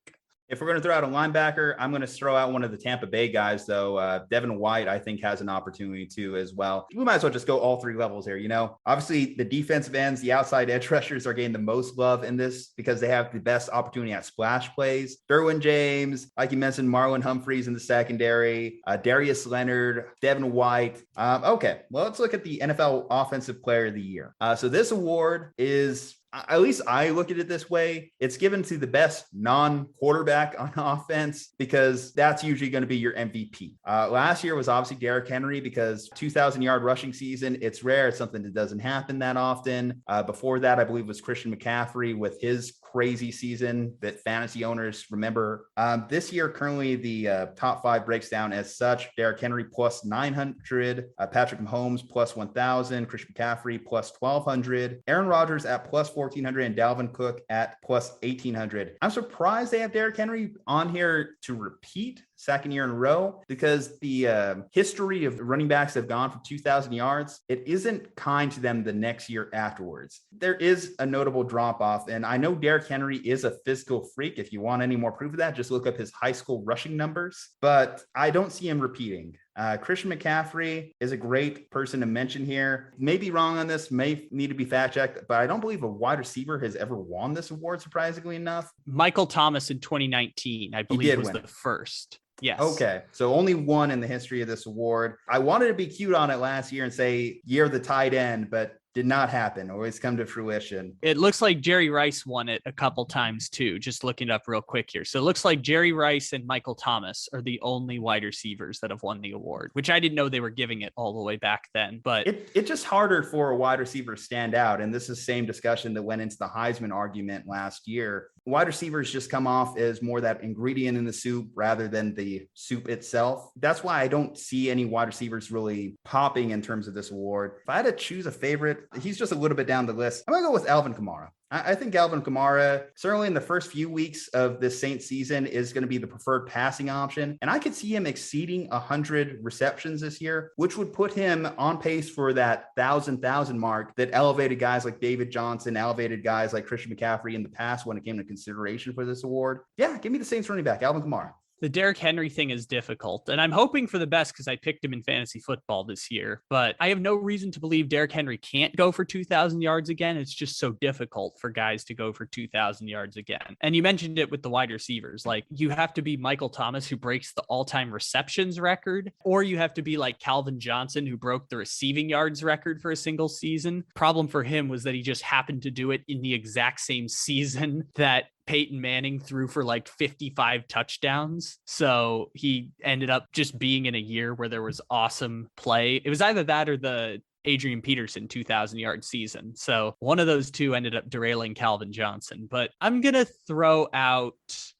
Speaker 1: If we're going to throw out a linebacker, I'm going to throw out one of the Tampa Bay guys, though. Devin White, I think, has an opportunity too as well. We might as well just go all three levels here. Obviously the defensive ends, the outside edge rushers are getting the most love in this because they have the best opportunity at splash plays. Derwin James, like you mentioned, Marlon Humphreys in the secondary, Darius Leonard, Devin White. Okay, well, let's look at the NFL Offensive Player of the Year. So this award is, at least I look at it this way, it's given to the best non-quarterback on offense because that's usually going to be your MVP. Last year was obviously Derrick Henry because 2,000-yard rushing season, it's rare. It's something that doesn't happen that often. Before that, I believe was Christian McCaffrey with his crazy season that fantasy owners remember. This year, currently the top five breaks down as such. Derrick Henry plus 900, Patrick Mahomes plus 1,000, Christian McCaffrey plus 1,200, Aaron Rodgers at plus 1,400, and Dalvin Cook at plus 1,800. I'm surprised they have Derrick Henry on here to repeat second year in a row because the history of running backs that have gone for 2,000 yards, it isn't kind to them the next year afterwards. There is a notable drop off, and I know Derrick Henry is a physical freak. If you want any more proof of that, just look up his high school rushing numbers, but I don't see him repeating. Christian McCaffrey is a great person to mention here. May be wrong on this, may need to be fact checked, but I don't believe a wide receiver has ever won this award, surprisingly enough.
Speaker 2: Michael Thomas in 2019, I believe, was the first. Yes.
Speaker 1: Okay. So only one in the history of this award. I wanted to be cute on it last year and say year of the tight end, but did not happen. Always come to fruition.
Speaker 2: It looks like Jerry Rice won it a couple times too, just looking it up real quick here. So it looks like Jerry Rice and Michael Thomas are the only wide receivers that have won the award, which I didn't know they were giving it all the way back then. But
Speaker 1: it's just harder for a wide receiver to stand out. And this is the same discussion that went into the Heisman argument last year. Wide receivers just come off as more that ingredient in the soup rather than the soup itself. That's why I don't see any wide receivers really popping in terms of this award. If I had to choose a favorite, he's just a little bit down the list. I'm going to go with Alvin Kamara. I think Alvin Kamara, certainly in the first few weeks of this Saints season, is going to be the preferred passing option. And I could see him exceeding 100 receptions this year, which would put him on pace for that 1,000 mark that elevated guys like David Johnson, elevated guys like Christian McCaffrey in the past when it came to consideration for this award. Yeah, give me the Saints running back, Alvin Kamara.
Speaker 2: The Derrick Henry thing is difficult, and I'm hoping for the best because I picked him in fantasy football this year, but I have no reason to believe Derrick Henry can't go for 2,000 yards again. It's just so difficult for guys to go for 2,000 yards again. And you mentioned it with the wide receivers. Like, you have to be Michael Thomas, who breaks the all-time receptions record, or you have to be like Calvin Johnson, who broke the receiving yards record for a single season. Problem for him was that he just happened to do it in the exact same season that Peyton Manning threw for like 55 touchdowns. So he ended up just being in a year where there was awesome play. It was either that or the Adrian Peterson 2,000-yard season. So one of those two ended up derailing Calvin Johnson. But I'm going to throw out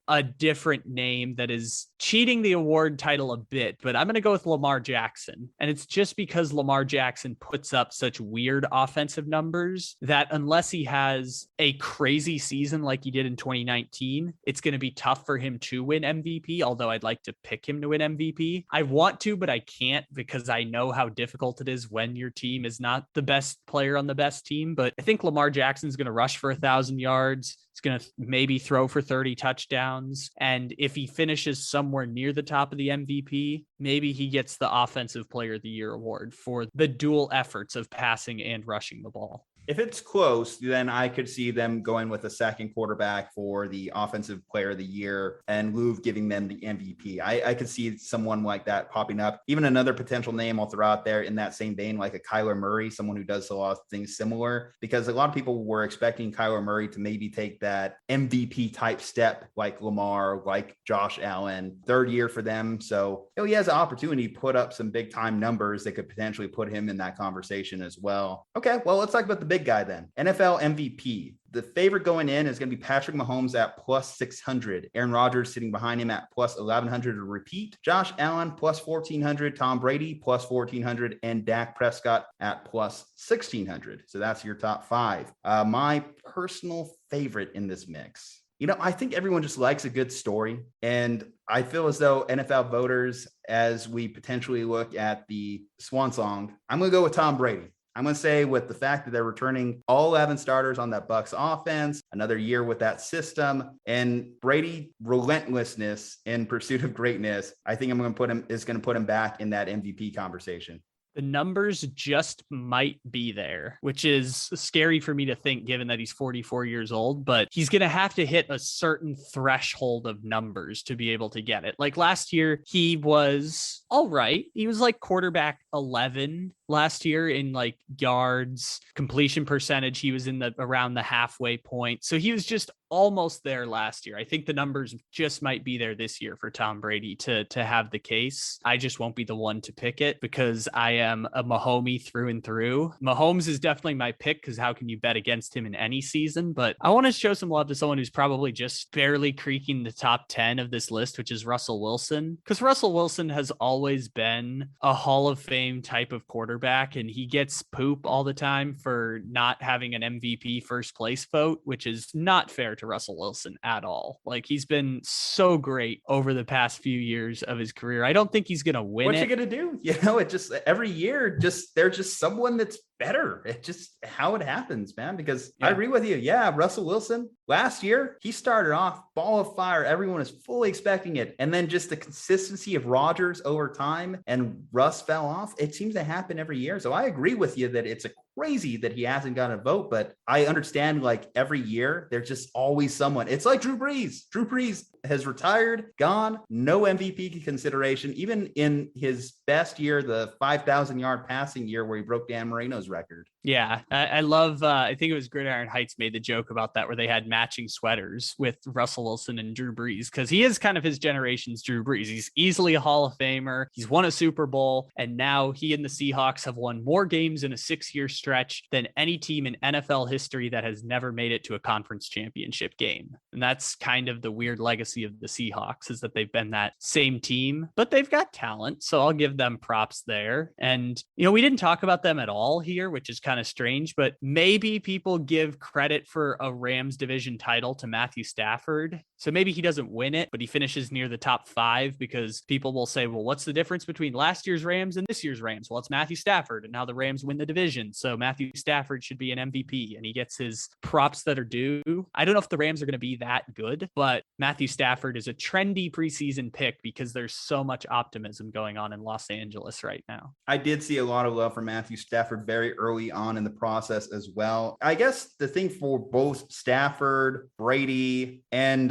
Speaker 2: a different name that is cheating the award title a bit, but I'm going to go with Lamar Jackson. And it's just because Lamar Jackson puts up such weird offensive numbers that unless he has a crazy season like he did in 2019, it's going to be tough for him to win MVP, although I'd like to pick him to win MVP. I want to, but I can't because I know how difficult it is when your team is not the best player on the best team. But I think Lamar Jackson's going to rush for 1,000 yards. He's going to maybe throw for 30 touchdowns. And if he finishes somewhere near the top of the MVP, maybe he gets the Offensive Player of the Year award for the dual efforts of passing and rushing the ball.
Speaker 1: If it's close, then I could see them going with a second quarterback for the Offensive Player of the Year and Louvre giving them the MVP. I could see someone like that popping up. Even another potential name I'll throw out there in that same vein, like a Kyler Murray, someone who does a lot of things similar, because a lot of people were expecting Kyler Murray to maybe take that MVP type step like Lamar, like Josh Allen, third year for them. So he has an opportunity to put up some big time numbers that could potentially put him in that conversation as well. Okay, well, let's talk about the big guy then. NFL MVP. The favorite going in is going to be Patrick Mahomes at plus 600. Aaron Rodgers sitting behind him at plus 1,100 to repeat. Josh Allen plus 1,400. Tom Brady plus 1,400. And Dak Prescott at plus 1,600. So that's your top five. My personal favorite in this mix. I think everyone just likes a good story. And I feel as though NFL voters, as we potentially look at the swan song, I'm going to go with Tom Brady. I'm going to say with the fact that they're returning all 11 starters on that Bucs offense, another year with that system, and Brady relentlessness in pursuit of greatness, I think going to put him back in that MVP conversation.
Speaker 2: The numbers just might be there, which is scary for me to think given that he's 44 years old, but he's going to have to hit a certain threshold of numbers to be able to get it. Like last year, he was all right. He was like quarterback 11 last year in like yards, completion percentage. He was in around the halfway point. So he was just almost there last year. I think the numbers just might be there this year for Tom Brady to have the case. I just won't be the one to pick it because I am a Mahomie through and through. Mahomes is definitely my pick because how can you bet against him in any season? But I want to show some love to someone who's probably just barely creaking the top 10 of this list, which is Russell Wilson. Because Russell Wilson has always been a Hall of Fame type of quarterback, and he gets poop all the time for not having an MVP first place vote, which is not fair to Russell Wilson at all. Like he's been so great over the past few years of his career. I don't think he's going to win.
Speaker 1: What's he going to do? It just every year, there's just someone that's better. It's just how it happens, man, because I agree with you. Yeah. Russell Wilson last year, he started off ball of fire. Everyone is fully expecting it. And then just the consistency of Rodgers over time and Russ fell off. It seems to happen every year. So I agree with you that it's crazy that he hasn't gotten a vote, but I understand like every year there's just always someone. It's like Drew Brees. Drew Brees has retired, gone, no MVP consideration, even in his best year, the 5,000 yard passing year where he broke Dan Marino's record.
Speaker 2: Yeah, I love, I think it was Gridiron Heights made the joke about that where they had matching sweaters with Russell Wilson and Drew Brees because he is kind of his generation's Drew Brees. He's easily a Hall of Famer. He's won a Super Bowl, and now he and the Seahawks have won more games in a 6-year stretch than any team in NFL history that has never made it to a conference championship game. And that's kind of the weird legacy of the Seahawks is that they've been that same team, but they've got talent. So I'll give them props there. And, we didn't talk about them at all here, which is kind of strange, but maybe people give credit for a Rams division title to Matthew Stafford. So maybe he doesn't win it, but he finishes near the top 5 because people will say, well, what's the difference between last year's Rams and this year's Rams? Well, it's Matthew Stafford, and now the Rams win the division. So Matthew Stafford should be an MVP, and he gets his props that are due. I don't know if the Rams are going to be that good, but Matthew Stafford is a trendy preseason pick because there's so much optimism going on in Los Angeles right now.
Speaker 1: I did see a lot of love for Matthew Stafford very early on in the process as well. I guess the thing for both Stafford, Brady, and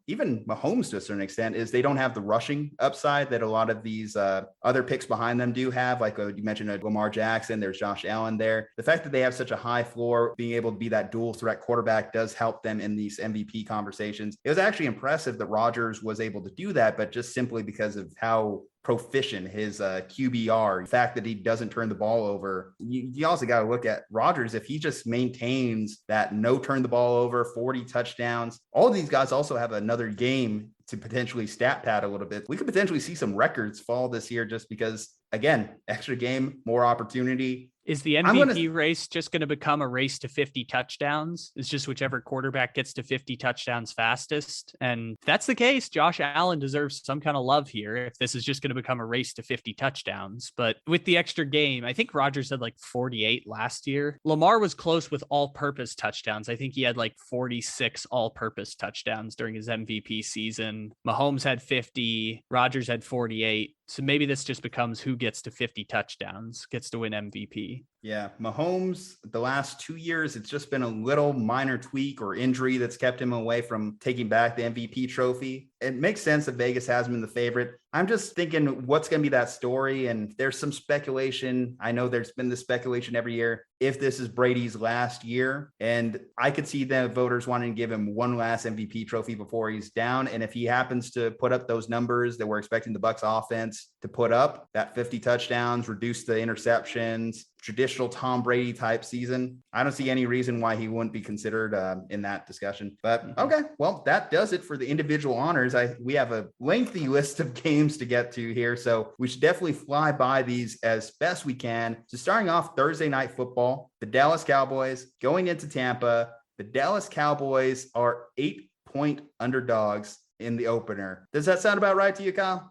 Speaker 1: even Mahomes to a certain extent is they don't have the rushing upside that a lot of these other picks behind them do have. Like you mentioned Lamar Jackson, there's Josh Allen there. The fact that they have such a high floor, being able to be that dual threat quarterback does help them in these MVP conversations. It was actually impressive that Rodgers was able to do that, but just simply because of how proficient his QBR, the fact that he doesn't turn the ball over. You also got to look at Rodgers. If he just maintains that no turn the ball over, 40 touchdowns, all of these guys also have another game to potentially stat pad a little bit. We could potentially see some records fall this year just because, again, extra game, more opportunity.
Speaker 2: Is the MVP race just going to become a race to 50 touchdowns? It's just whichever quarterback gets to 50 touchdowns fastest. And if that's the case, Josh Allen deserves some kind of love here if this is just going to become a race to 50 touchdowns. But with the extra game, I think Rodgers had like 48 last year. Lamar was close with all-purpose touchdowns. I think he had like 46 all-purpose touchdowns during his MVP season. Mahomes had 50. Rodgers had 48. So maybe this just becomes who gets to 50 touchdowns, gets to win MVP.
Speaker 1: Yeah, Mahomes, the last 2 years, it's just been a little minor tweak or injury that's kept him away from taking back the MVP trophy. It makes sense that Vegas has him in the favorite. I'm just thinking what's going to be that story. And there's some speculation. I know there's been this speculation every year if this is Brady's last year. And I could see the voters wanting to give him one last MVP trophy before he's down. And if he happens to put up those numbers that we're expecting the Bucs offense to put up, that 50 touchdowns, reduce the interceptions, traditional Tom Brady type season, I don't see any reason why he wouldn't be considered in that discussion. But okay, well, that does it for the individual honors. We have a lengthy list of games to get to here, so we should definitely fly by these as best we can. So starting off Thursday night football, the Dallas Cowboys going into Tampa. The Dallas Cowboys are 8-point underdogs in the opener. Does that sound about right to you, Kyle?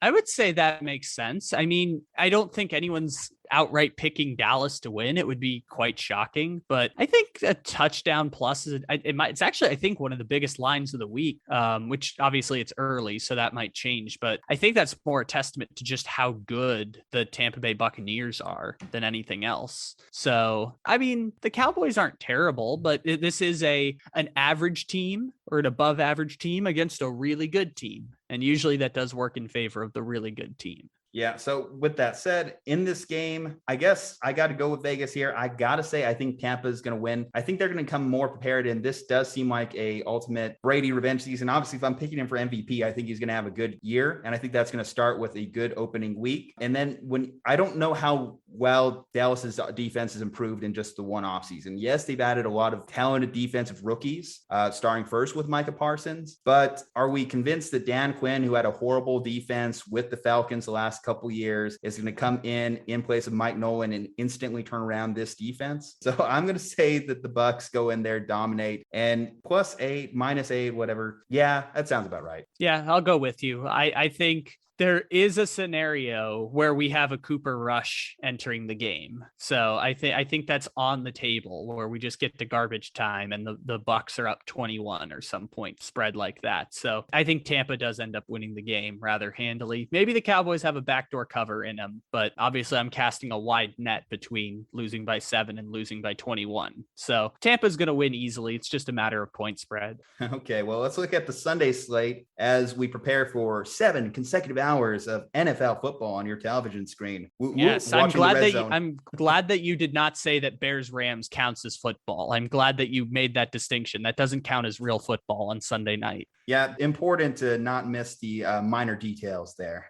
Speaker 2: I would say that makes sense. I mean, I don't think anyone's outright picking Dallas to win. It would be quite shocking, but I think a touchdown plus it's actually, I think, one of the biggest lines of the week, which obviously it's early, so that might change, but I think that's more a testament to just how good the Tampa Bay Buccaneers are than anything else. So, I mean, the Cowboys aren't terrible, but this is an average team or an above average team against a really good team. And usually that does work in favor of the really good team.
Speaker 1: Yeah. So with that said, in this game, I guess I got to go with Vegas here. I got to say, I think Tampa is going to win. I think they're going to come more prepared. And this does seem like a ultimate Brady revenge season. Obviously, if I'm picking him for MVP, I think he's going to have a good year. And I think that's going to start with a good opening week. And then I don't know how well Dallas's defense has improved in just the one offseason. Yes, they've added a lot of talented defensive rookies, starting first with Micah Parsons. But are we convinced that Dan Quinn, who had a horrible defense with the Falcons the last couple years, is going to come in place of Mike Nolan and instantly turn around this defense? So I'm going to say that the Bucs go in there, dominate, and +8, -8, whatever. Yeah, that sounds about right.
Speaker 2: Yeah, I'll go with you. I think there is a scenario where we have a Cooper Rush entering the game. So I think that's on the table, where we just get to garbage time and the Bucs are up 21 or some point spread like that. So I think Tampa does end up winning the game rather handily. Maybe the Cowboys have a backdoor cover in them, but obviously I'm casting a wide net between losing by 7 and losing by 21. So Tampa's going to win easily. It's just a matter of point spread.
Speaker 1: Okay, well, let's look at the Sunday slate as we prepare for 7 consecutive hours of NFL football on your television screen.
Speaker 2: Yes, I'm glad that you did not say that Bears Rams counts as football. I'm glad that you made that distinction. That doesn't count as real football on Sunday night.
Speaker 1: Yeah, important to not miss the minor details there.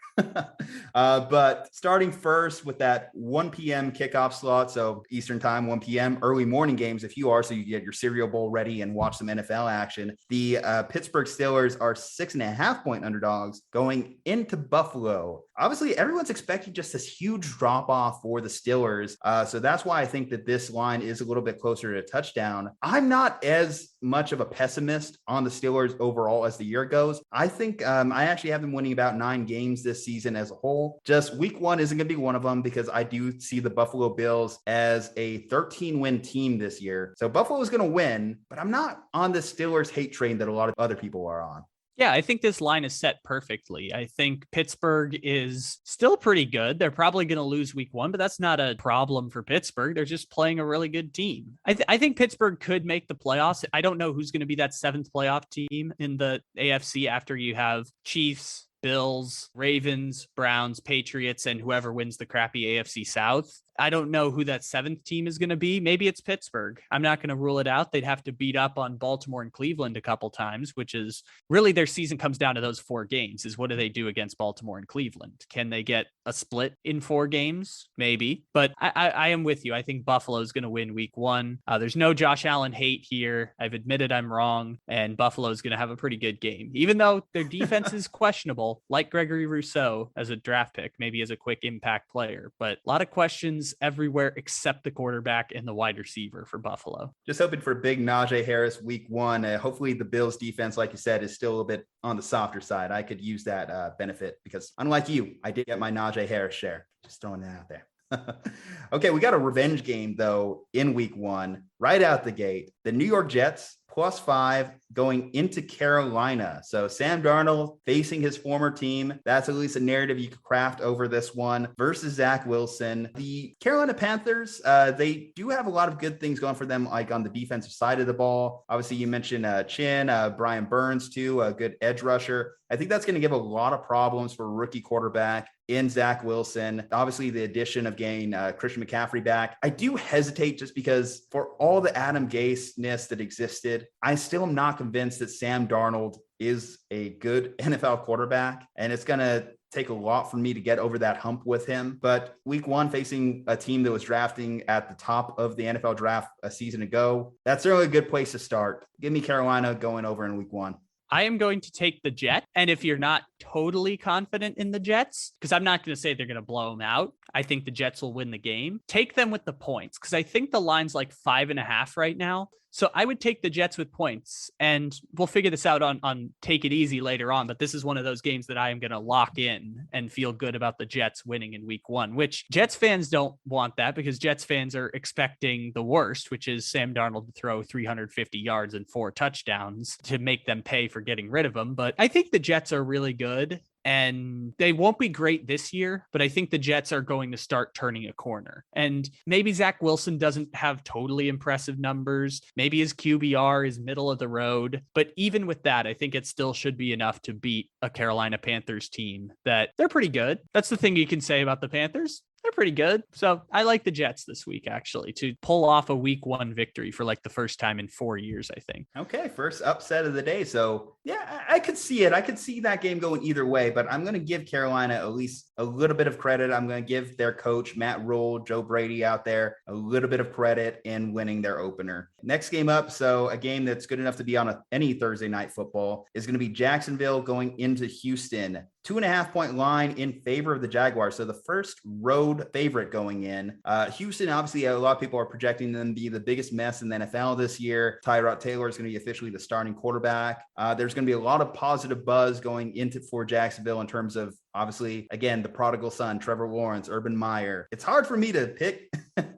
Speaker 1: But starting first with that 1 p.m. kickoff slot, so Eastern time, 1 p.m., early morning games if you are, so you get your cereal bowl ready and watch some NFL action. The Pittsburgh Steelers are 6.5-point underdogs going into Buffalo. Obviously, everyone's expecting just this huge drop-off for the Steelers, so that's why I think that this line is a little bit closer to a touchdown. I'm not as much of a pessimist on the Steelers overall as the year goes. I think I actually have them winning about 9 games this season as a whole. Just week 1 isn't going to be one of them, because I do see the Buffalo Bills as a 13-win team this year. So Buffalo is going to win, but I'm not on the Steelers hate train that a lot of other people are on.
Speaker 2: Yeah, I think this line is set perfectly. I think Pittsburgh is still pretty good. They're probably going to lose week 1, but that's not a problem for Pittsburgh. They're just playing a really good team. I think Pittsburgh could make the playoffs. I don't know who's going to be that 7th playoff team in the AFC after you have Chiefs, Bills, Ravens, Browns, Patriots, and whoever wins the crappy AFC South. I don't know who that 7th team is going to be. Maybe it's Pittsburgh. I'm not going to rule it out. They'd have to beat up on Baltimore and Cleveland a couple times, which is really their season comes down to those 4 games is what do they do against Baltimore and Cleveland? Can they get a split in 4 games? Maybe. But I am with you. I think Buffalo is going to win week 1. There's no Josh Allen hate here. I've admitted I'm wrong, and Buffalo is going to have a pretty good game, even though their defense is questionable, like Gregory Rousseau as a draft pick, maybe as a quick impact player, but a lot of questions everywhere except the quarterback and the wide receiver for Buffalo.
Speaker 1: Just hoping for big Najee Harris week 1. Hopefully the Bills defense, like you said, is still a little bit on the softer side. I could use that benefit because unlike you, I did get my Najee Harris share. Just throwing that out there. Okay, we got a revenge game though in week 1, right out the gate. The New York Jets +5 going into Carolina. So Sam Darnold facing his former team. That's at least a narrative you could craft over this one versus Zach Wilson. The Carolina Panthers, they do have a lot of good things going for them, like on the defensive side of the ball. Obviously, you mentioned Chin, Brian Burns too, a good edge rusher. I think that's going to give a lot of problems for a rookie quarterback in Zach Wilson. Obviously, the addition of getting Christian McCaffrey back. I do hesitate just because for all the Adam Gase-ness that existed, I still am not convinced that Sam Darnold is a good NFL quarterback. And it's going to take a lot for me to get over that hump with him. But week 1 facing a team that was drafting at the top of the NFL draft a season ago, that's certainly a good place to start. Give me Carolina going over in week 1.
Speaker 2: I am going to take the Jets. And if you're not totally confident in the Jets, because I'm not going to say they're going to blow them out, I think the Jets will win the game. Take them with the points, because I think the line's like 5.5 right now. So I would take the Jets with points, and we'll figure this out on Take It Easy later on. But this is one of those games that I am going to lock in and feel good about the Jets winning in week 1, which Jets fans don't want that, because Jets fans are expecting the worst, which is Sam Darnold to throw 350 yards and 4 touchdowns to make them pay for getting rid of him. But I think the Jets are really good. And they won't be great this year, but I think the Jets are going to start turning a corner. And maybe Zach Wilson doesn't have totally impressive numbers. Maybe his QBR is middle of the road. But even with that, I think it still should be enough to beat a Carolina Panthers team that they're pretty good. That's the thing you can say about the Panthers. They're pretty good. So I like the Jets this week, actually, to pull off a week 1 victory for like the first time in 4 years, I think.
Speaker 1: Okay, first upset of the day. So yeah, I could see it. I could see that game going either way, but I'm going to give Carolina at least a little bit of credit. I'm going to give their coach, Matt Rule, Joe Brady out there, a little bit of credit in winning their opener. Next game up, so a game that's good enough to be on any Thursday night football, is going to be Jacksonville going into Houston. 2.5-point line in favor of the Jaguars. So the first road favorite going in. Houston, obviously, a lot of people are projecting them to be the biggest mess in the NFL this year. Tyrod Taylor is going to be officially the starting quarterback. There's going to be a lot of positive buzz going into for Jacksonville in terms of, obviously, again, the prodigal son, Trevor Lawrence, Urban Meyer. It's hard for me to pick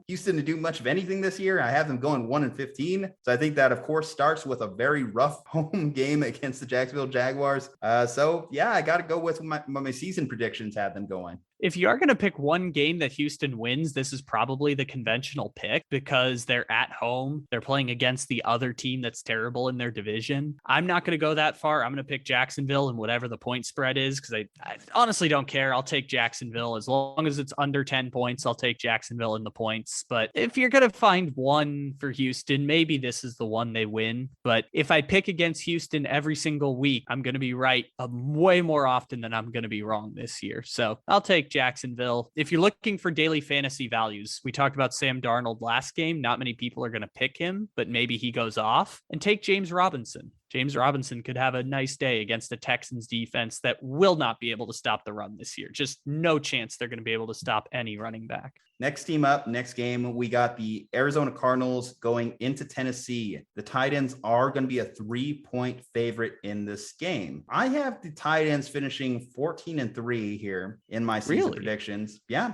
Speaker 1: Houston to do much of anything this year. I have them going 1-15. So I think that, of course, starts with a very rough home game against the Jacksonville Jaguars. So yeah, I got to go with my season predictions have them going.
Speaker 2: If you are going to pick one game that Houston wins, this is probably the conventional pick, because they're at home. They're playing against the other team that's terrible in their division. I'm not going to go that far. I'm going to pick Jacksonville and whatever the point spread is, because I honestly don't care. I'll take Jacksonville. As long as it's under 10 points, I'll take Jacksonville in the points. But if you're going to find one for Houston, maybe this is the one they win. But if I pick against Houston every single week, I'm going to be right way more often than I'm going to be wrong this year. So I'll take Jacksonville. If you're looking for daily fantasy values, we talked about Sam Darnold last game. Not many people are going to pick him, but maybe he goes off. And take James Robinson. James Robinson could have a nice day against the Texans defense that will not be able to stop the run this year. Just no chance they're going to be able to stop any running back.
Speaker 1: Next team up, next game, we got the Arizona Cardinals going into Tennessee. The Titans are going to be a 3-point favorite in this game. I have the Titans finishing 14-3 here in my season predictions. Yeah,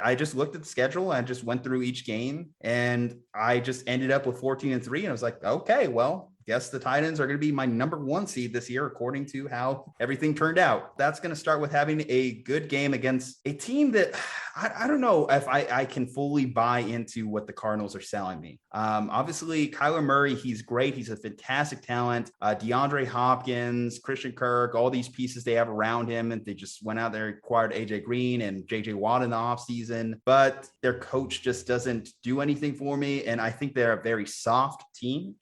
Speaker 1: I just looked at the schedule. I just went through each game and I just ended up with 14-3. And I was like, okay, well, guess the Titans are going to be my number 1 seed this year, according to how everything turned out. That's going to start with having a good game against a team that I don't know if I can fully buy into what the Cardinals are selling me. Obviously, Kyler Murray, he's great. He's a fantastic talent. DeAndre Hopkins, Christian Kirk, all these pieces they have around him. And they just went out there and acquired AJ Green and JJ Watt in the offseason. But their coach just doesn't do anything for me. And I think they're a very soft team,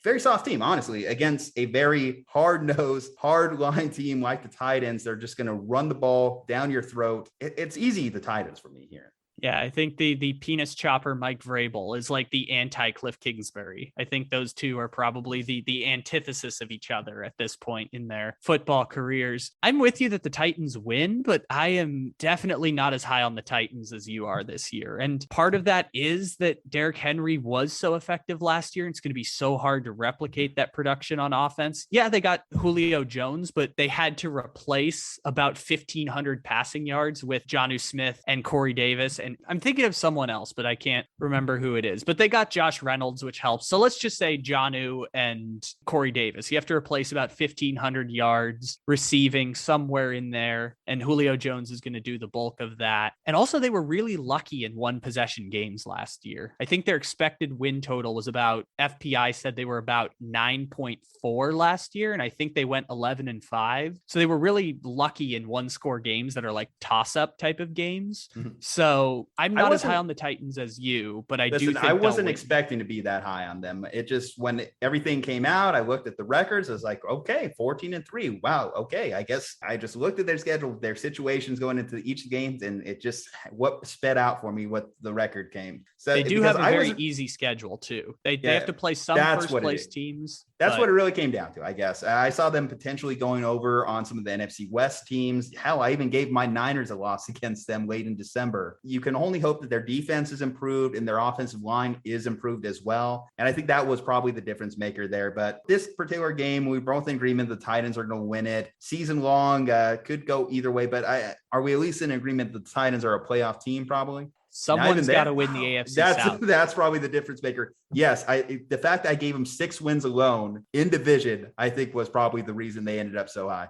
Speaker 1: honestly, against a very hard-nosed, hard-line team like the Titans. They're just going to run the ball down your throat. It's easy, the Titans, for me here.
Speaker 2: Yeah, I think the penis chopper Mike Vrabel is like the anti-Cliff Kingsbury. I think those two are probably the antithesis of each other at this point in their football careers. I'm with you that the Titans win, but I am definitely not as high on the Titans as you are this year. And part of that is that Derrick Henry was so effective last year. And it's going to be so hard to replicate that production on offense. Yeah, they got Julio Jones, but they had to replace about 1,500 passing yards with Jonnu Smith and Corey Davis. And I'm thinking of someone else, but I can't remember who it is. But they got Josh Reynolds, which helps. So let's just say Jonnu and Corey Davis. You have to replace about 1,500 yards receiving somewhere in there. And Julio Jones is going to do the bulk of that. And also, they were really lucky in one possession games last year. I think their expected win total was about, FPI said they were about 9.4 last year. And I think they went 11-5. So they were really lucky in one score games that are like toss up type of games. Mm-hmm. So I'm not as high on the Titans as you, but I do think
Speaker 1: I wasn't expecting to be that high on them. It just, when everything came out, I looked at the records. I was like, okay, 14-3. Wow. Okay. I guess I just looked at their schedule, their situations going into each games, and it just what sped out for me what the record came. So
Speaker 2: they do have a very easy schedule too. They have to play some first place teams.
Speaker 1: That's what it really came down to, I guess. I saw them potentially going over on some of the NFC West teams. Hell, I even gave my Niners a loss against them late in December. You can only hope that their defense is improved and their offensive line is improved as well. And I think that was probably the difference maker there. But this particular game, we both in agreement the Titans are going to win it. Season long, could go either way. But are we at least in agreement that the Titans are a playoff team probably?
Speaker 2: Someone's got to win the AFC South.
Speaker 1: That's probably the difference maker. Yes, the fact that I gave them 6 wins alone in division, I think was probably the reason they ended up so high.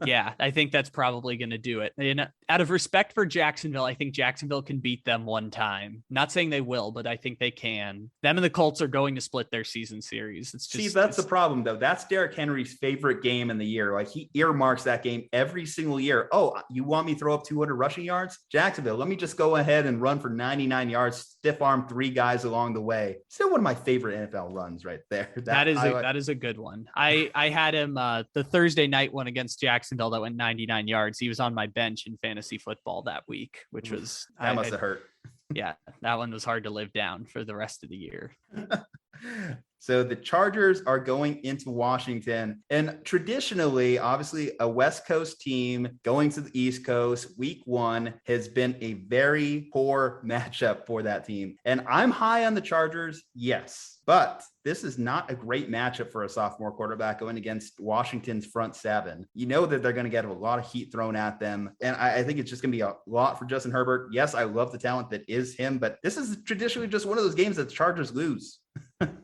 Speaker 2: Yeah, I think that's probably going to do it. And out of respect for Jacksonville, I think Jacksonville can beat them one time. Not saying they will, but I think they can. Them and the Colts are going to split their season series.
Speaker 1: That's the problem, though. That's Derrick Henry's favorite game in the year. Like, he earmarks that game every single year. Oh, you want me to throw up 200 rushing yards? Jacksonville, let me just go ahead and run for 99 yards, stiff arm 3 guys along the way. Still one of my favorite NFL runs right there.
Speaker 2: That is a good one. I had him the Thursday night one against Jacksonville that went 99 yards. He was on my bench in fantasy football that week, which was
Speaker 1: must have hurt.
Speaker 2: Yeah, that one was hard to live down for the rest of the year.
Speaker 1: So the Chargers are going into Washington, and traditionally, obviously, a West Coast team going to the East Coast week 1 has been a very poor matchup for that team. And I'm high on the Chargers, yes, but this is not a great matchup for a sophomore quarterback going against Washington's front 7. You know that they're going to get a lot of heat thrown at them, and I think it's just going to be a lot for Justin Herbert. Yes, I love the talent that is him, but this is traditionally just one of those games that the Chargers lose.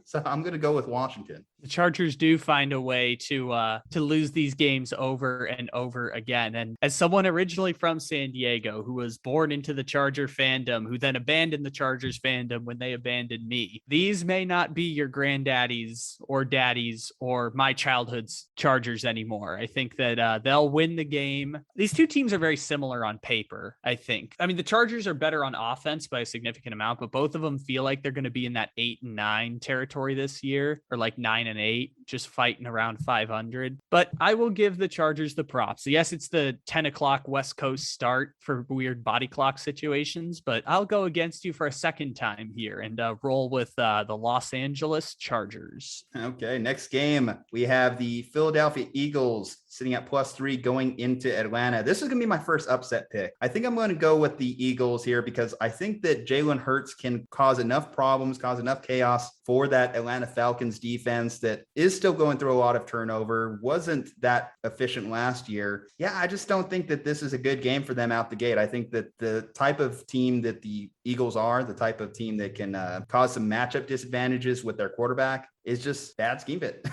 Speaker 1: So I'm going to go with Washington.
Speaker 2: The Chargers do find a way to lose these games over and over again. And as someone originally from San Diego who was born into the Charger fandom, who then abandoned the Chargers fandom when they abandoned me, these may not be your granddaddies or daddies or my childhood's Chargers anymore. I think that they'll win the game. These two teams are very similar on paper, I think. I mean, the Chargers are better on offense by a significant amount, but both of them feel like they're going to be in that 8-9 territory this year, or like 9-8, just fighting around 500. But I will give the Chargers the props. Yes, it's the 10 o'clock West Coast start for weird body clock situations, but I'll go against you for a second time here and roll with the Los Angeles Chargers.
Speaker 1: Okay, next game, we have the Philadelphia Eagles sitting at +3 going into Atlanta. This is going to be my first upset pick. I think I'm going to go with the Eagles here because I think that Jalen Hurts can cause enough problems, cause enough chaos for that Atlanta Falcons defense that is still going through a lot of turnover, wasn't that efficient last year. Yeah, I just don't think that this is a good game for them out the gate. I think that the type of team that the Eagles are, the type of team that can cause some matchup disadvantages with their quarterback, is just bad scheme fit.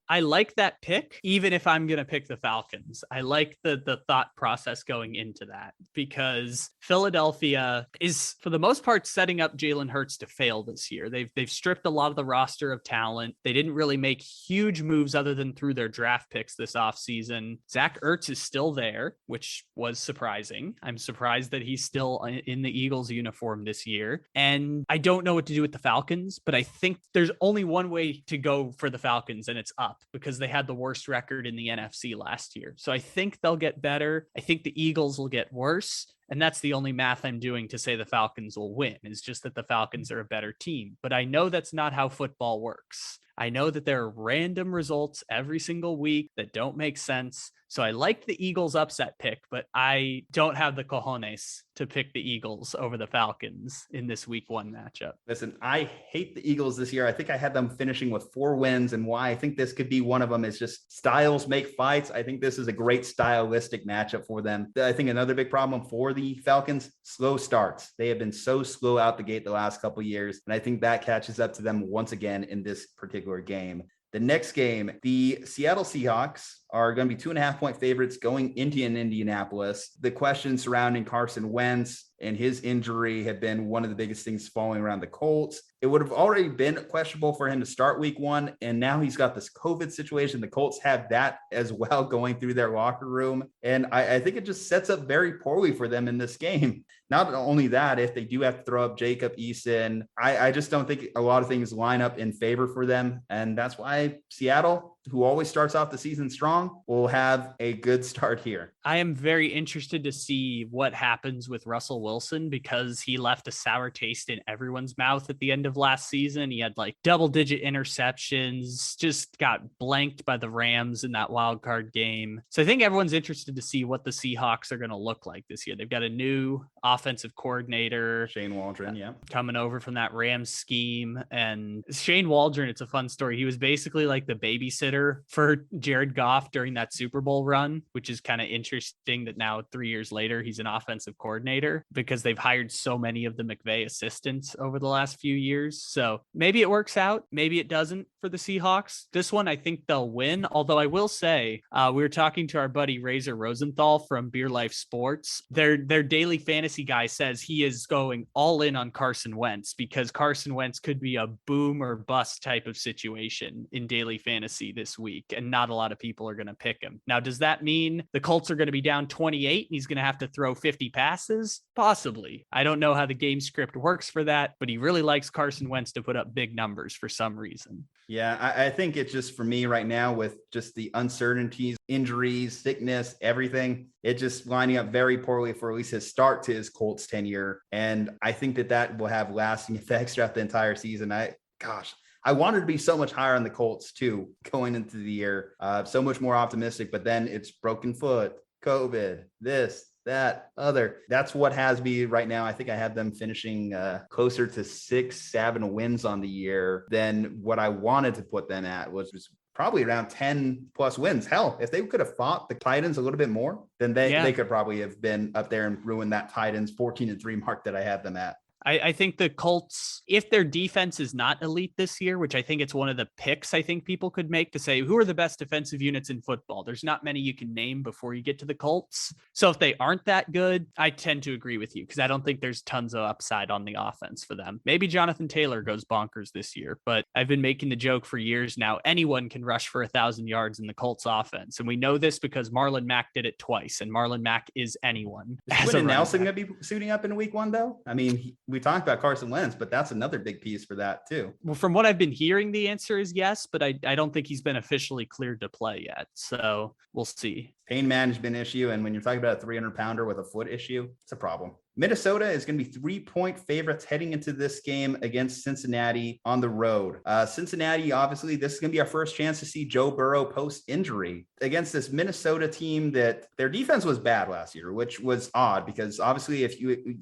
Speaker 2: I like that pick, even if I'm going to pick the Falcons. I like the thought process going into that because Philadelphia is, for the most part, setting up Jalen Hurts to fail this year. They've stripped a lot of the roster of talent. They didn't really make huge moves other than through their draft picks this offseason. Zach Ertz is still there, which was surprising. I'm surprised that he's still in the Eagles uniform this year. And I don't know what to do with the Falcons, but I think there's only one way to go for the Falcons, and it's up, because they had the worst record in the NFC last year. So I think they'll get better. I think the Eagles will get worse. And that's the only math I'm doing to say the Falcons will win, is just that the Falcons are a better team. But I know that's not how football works. I know that there are random results every single week that don't make sense. So I like the Eagles upset pick, but I don't have the cojones to pick the Eagles over the Falcons in this week 1 matchup.
Speaker 1: Listen, I hate the Eagles this year. I think I had them finishing with 4 wins, and why I think this could be one of them is just styles make fights. I think this is a great stylistic matchup for them. I think another big problem for the Falcons, slow starts. They have been so slow out the gate the last couple of years, and I think that catches up to them once again in this particular game. The next game, the Seattle Seahawks are going to be 2.5-point favorites going into Indianapolis. The questions surrounding Carson Wentz and his injury have been one of the biggest things following around the Colts. It would have already been questionable for him to start week 1, and now he's got this COVID situation. The Colts have that as well going through their locker room, and I think it just sets up very poorly for them in this game. Not only that, if they do have to throw up Jacob Eason, I just don't think a lot of things line up in favor for them, and that's why Seattle, who always starts off the season strong, will have a good start here.
Speaker 2: I am very interested to see what happens with Russell Wilson because he left a sour taste in everyone's mouth at the end of last season. He had like double-digit interceptions, just got blanked by the Rams in that wild card game. So I think everyone's interested to see what the Seahawks are going to look like this year. They've got a new offensive coordinator,
Speaker 1: Shane Waldron,
Speaker 2: coming over from that Rams scheme. And Shane Waldron, it's a fun story. He was basically like the babysitter for Jared Goff during that Super Bowl run, which is kind of interesting that now 3 years later, he's an offensive coordinator because they've hired so many of the McVay assistants over the last few years. So maybe it works out. Maybe it doesn't for the Seahawks. This one, I think they'll win. Although I will say, we were talking to our buddy Razor Rosenthal from Beer Life Sports. Their daily fantasy guy says he is going all in on Carson Wentz because Carson Wentz could be a boom or bust type of situation in daily fantasy this week. And not a lot of people are going to pick him. Now, does that mean the Colts are going to be down 28 and he's going to have to throw 50 passes? Possibly. I don't know how the game script works for that, but he really likes Carson Wentz to put up big numbers for some reason.
Speaker 1: Yeah, I think it's just for me right now with just the uncertainties, injuries, sickness, everything, it just lining up very poorly for at least his start to his Colts tenure. And I think that will have lasting effects throughout the entire season. I wanted to be so much higher on the Colts too, going into the year, so much more optimistic, but then it's broken foot, COVID, this, that, other. That's what has me right now. I think I have them finishing closer to 6-7 wins on the year than what I wanted to put them at, which was probably around 10 plus wins. Hell, if they could have fought the Titans a little bit more, then they could probably have been up there and ruined that Titans 14-3 mark that I had them at.
Speaker 2: I think the Colts, if their defense is not elite this year, which I think it's one of the picks I think people could make to say, who are the best defensive units in football? There's not many you can name before you get to the Colts. So if they aren't that good, I tend to agree with you because I don't think there's tons of upside on the offense for them. Maybe Jonathan Taylor goes bonkers this year, but I've been making the joke for years now. Anyone can rush for 1,000 yards in the Colts offense. And we know this because Marlon Mack did it twice, and Marlon Mack is anyone.
Speaker 1: Is Quentin Nelson going to be suiting up in week 1 though? I mean, we talked about Carson Wentz, but that's another big piece for that too.
Speaker 2: Well, from what I've been hearing, the answer is yes, but I don't think he's been officially cleared to play yet. So we'll see.
Speaker 1: Pain management issue. And when you're talking about a 300-pounder with a foot issue, it's a problem. Minnesota is going to be 3-point favorites heading into this game against Cincinnati on the road. Cincinnati, obviously, this is going to be our first chance to see Joe Burrow post-injury against this Minnesota team that their defense was bad last year, which was odd because obviously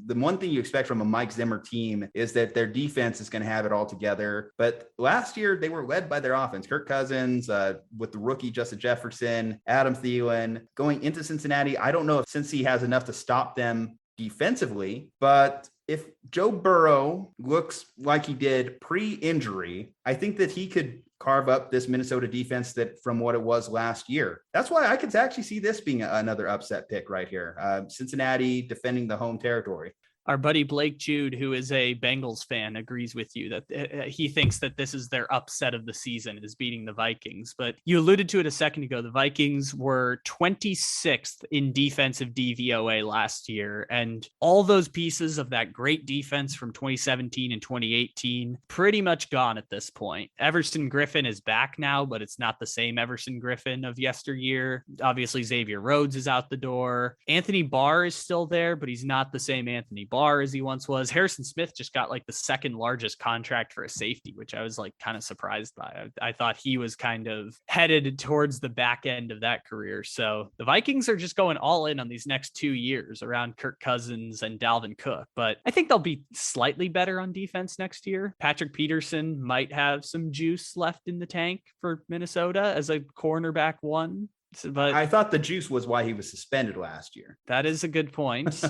Speaker 1: the one thing you expect from a Mike Zimmer team is that their defense is going to have it all together. But last year they were led by their offense. Kirk Cousins with the rookie Justin Jefferson, Adam Thielen going into Cincinnati. I don't know if Cincy has enough to stop them defensively, but if Joe Burrow looks like he did pre-injury, I think that he could carve up this Minnesota defense that from what it was last year. That's why I could actually see this being another upset pick right here. Cincinnati defending the home territory.
Speaker 2: Our buddy Blake Jude, who is a Bengals fan, agrees with you that he thinks that this is their upset of the season is beating the Vikings. But you alluded to it a second ago. The Vikings were 26th in defensive DVOA last year. And all those pieces of that great defense from 2017 and 2018, pretty much gone at this point. Everson Griffin is back now, but it's not the same Everson Griffin of yesteryear. Obviously, Xavier Rhodes is out the door. Anthony Barr is still there, but he's not the same Anthony Barr as he once was. Harrison Smith just got like the second largest contract for a safety, which I was like kind of surprised by. I thought he was kind of headed towards the back end of that career. So the Vikings are just going all in on these next 2 years around Kirk Cousins and Dalvin Cook, but I think they'll be slightly better on defense next year. Patrick Peterson might have some juice left in the tank for Minnesota as a cornerback one. But
Speaker 1: I thought the juice was why he was suspended last year.
Speaker 2: That is a good point.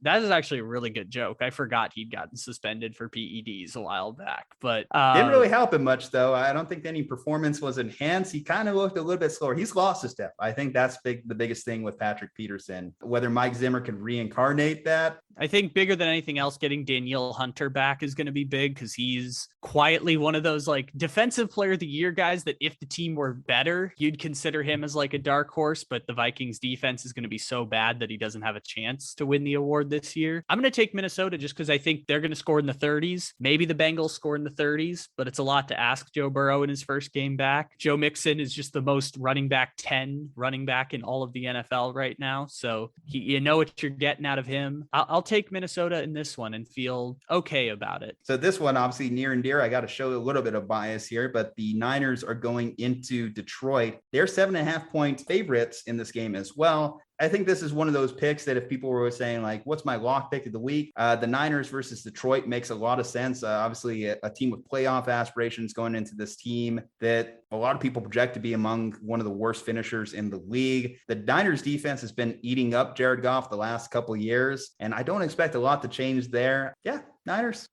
Speaker 2: That is actually a really good joke. I forgot he'd gotten suspended for PEDs a while back, but
Speaker 1: didn't really help him much though. I don't think any performance was enhanced. He kind of looked a little bit slower. He's lost a step. I think that's the biggest thing with Patrick Peterson. Whether Mike Zimmer can reincarnate that,
Speaker 2: I think bigger than anything else, getting Danielle Hunter back is going to be big because he's quietly one of those like defensive player of the year guys that if the team were better, you'd consider him as like a dark horse, but the Vikings defense is going to be so bad that he doesn't have a chance to win the award this year. I'm going to take Minnesota just because I think they're going to score in the 30s. Maybe the Bengals score in the 30s, but it's a lot to ask Joe Burrow in his first game back. Joe Mixon is just the most running back in all of the NFL right now. So you know what you're getting out of him. I'll take Minnesota in this one and feel okay about it.
Speaker 1: So this one, obviously near and dear, I got to show a little bit of bias here, but the Niners are going into Detroit. They're 7.5-point favorites in this game as well. I think this is one of those picks that if people were saying like, what's my lock pick of the week? The Niners versus Detroit makes a lot of sense. Obviously a team with playoff aspirations going into this team that a lot of people project to be among one of the worst finishers in the league. The Niners defense has been eating up Jared Goff the last couple of years, and I don't expect a lot to change there. Yeah, Niners.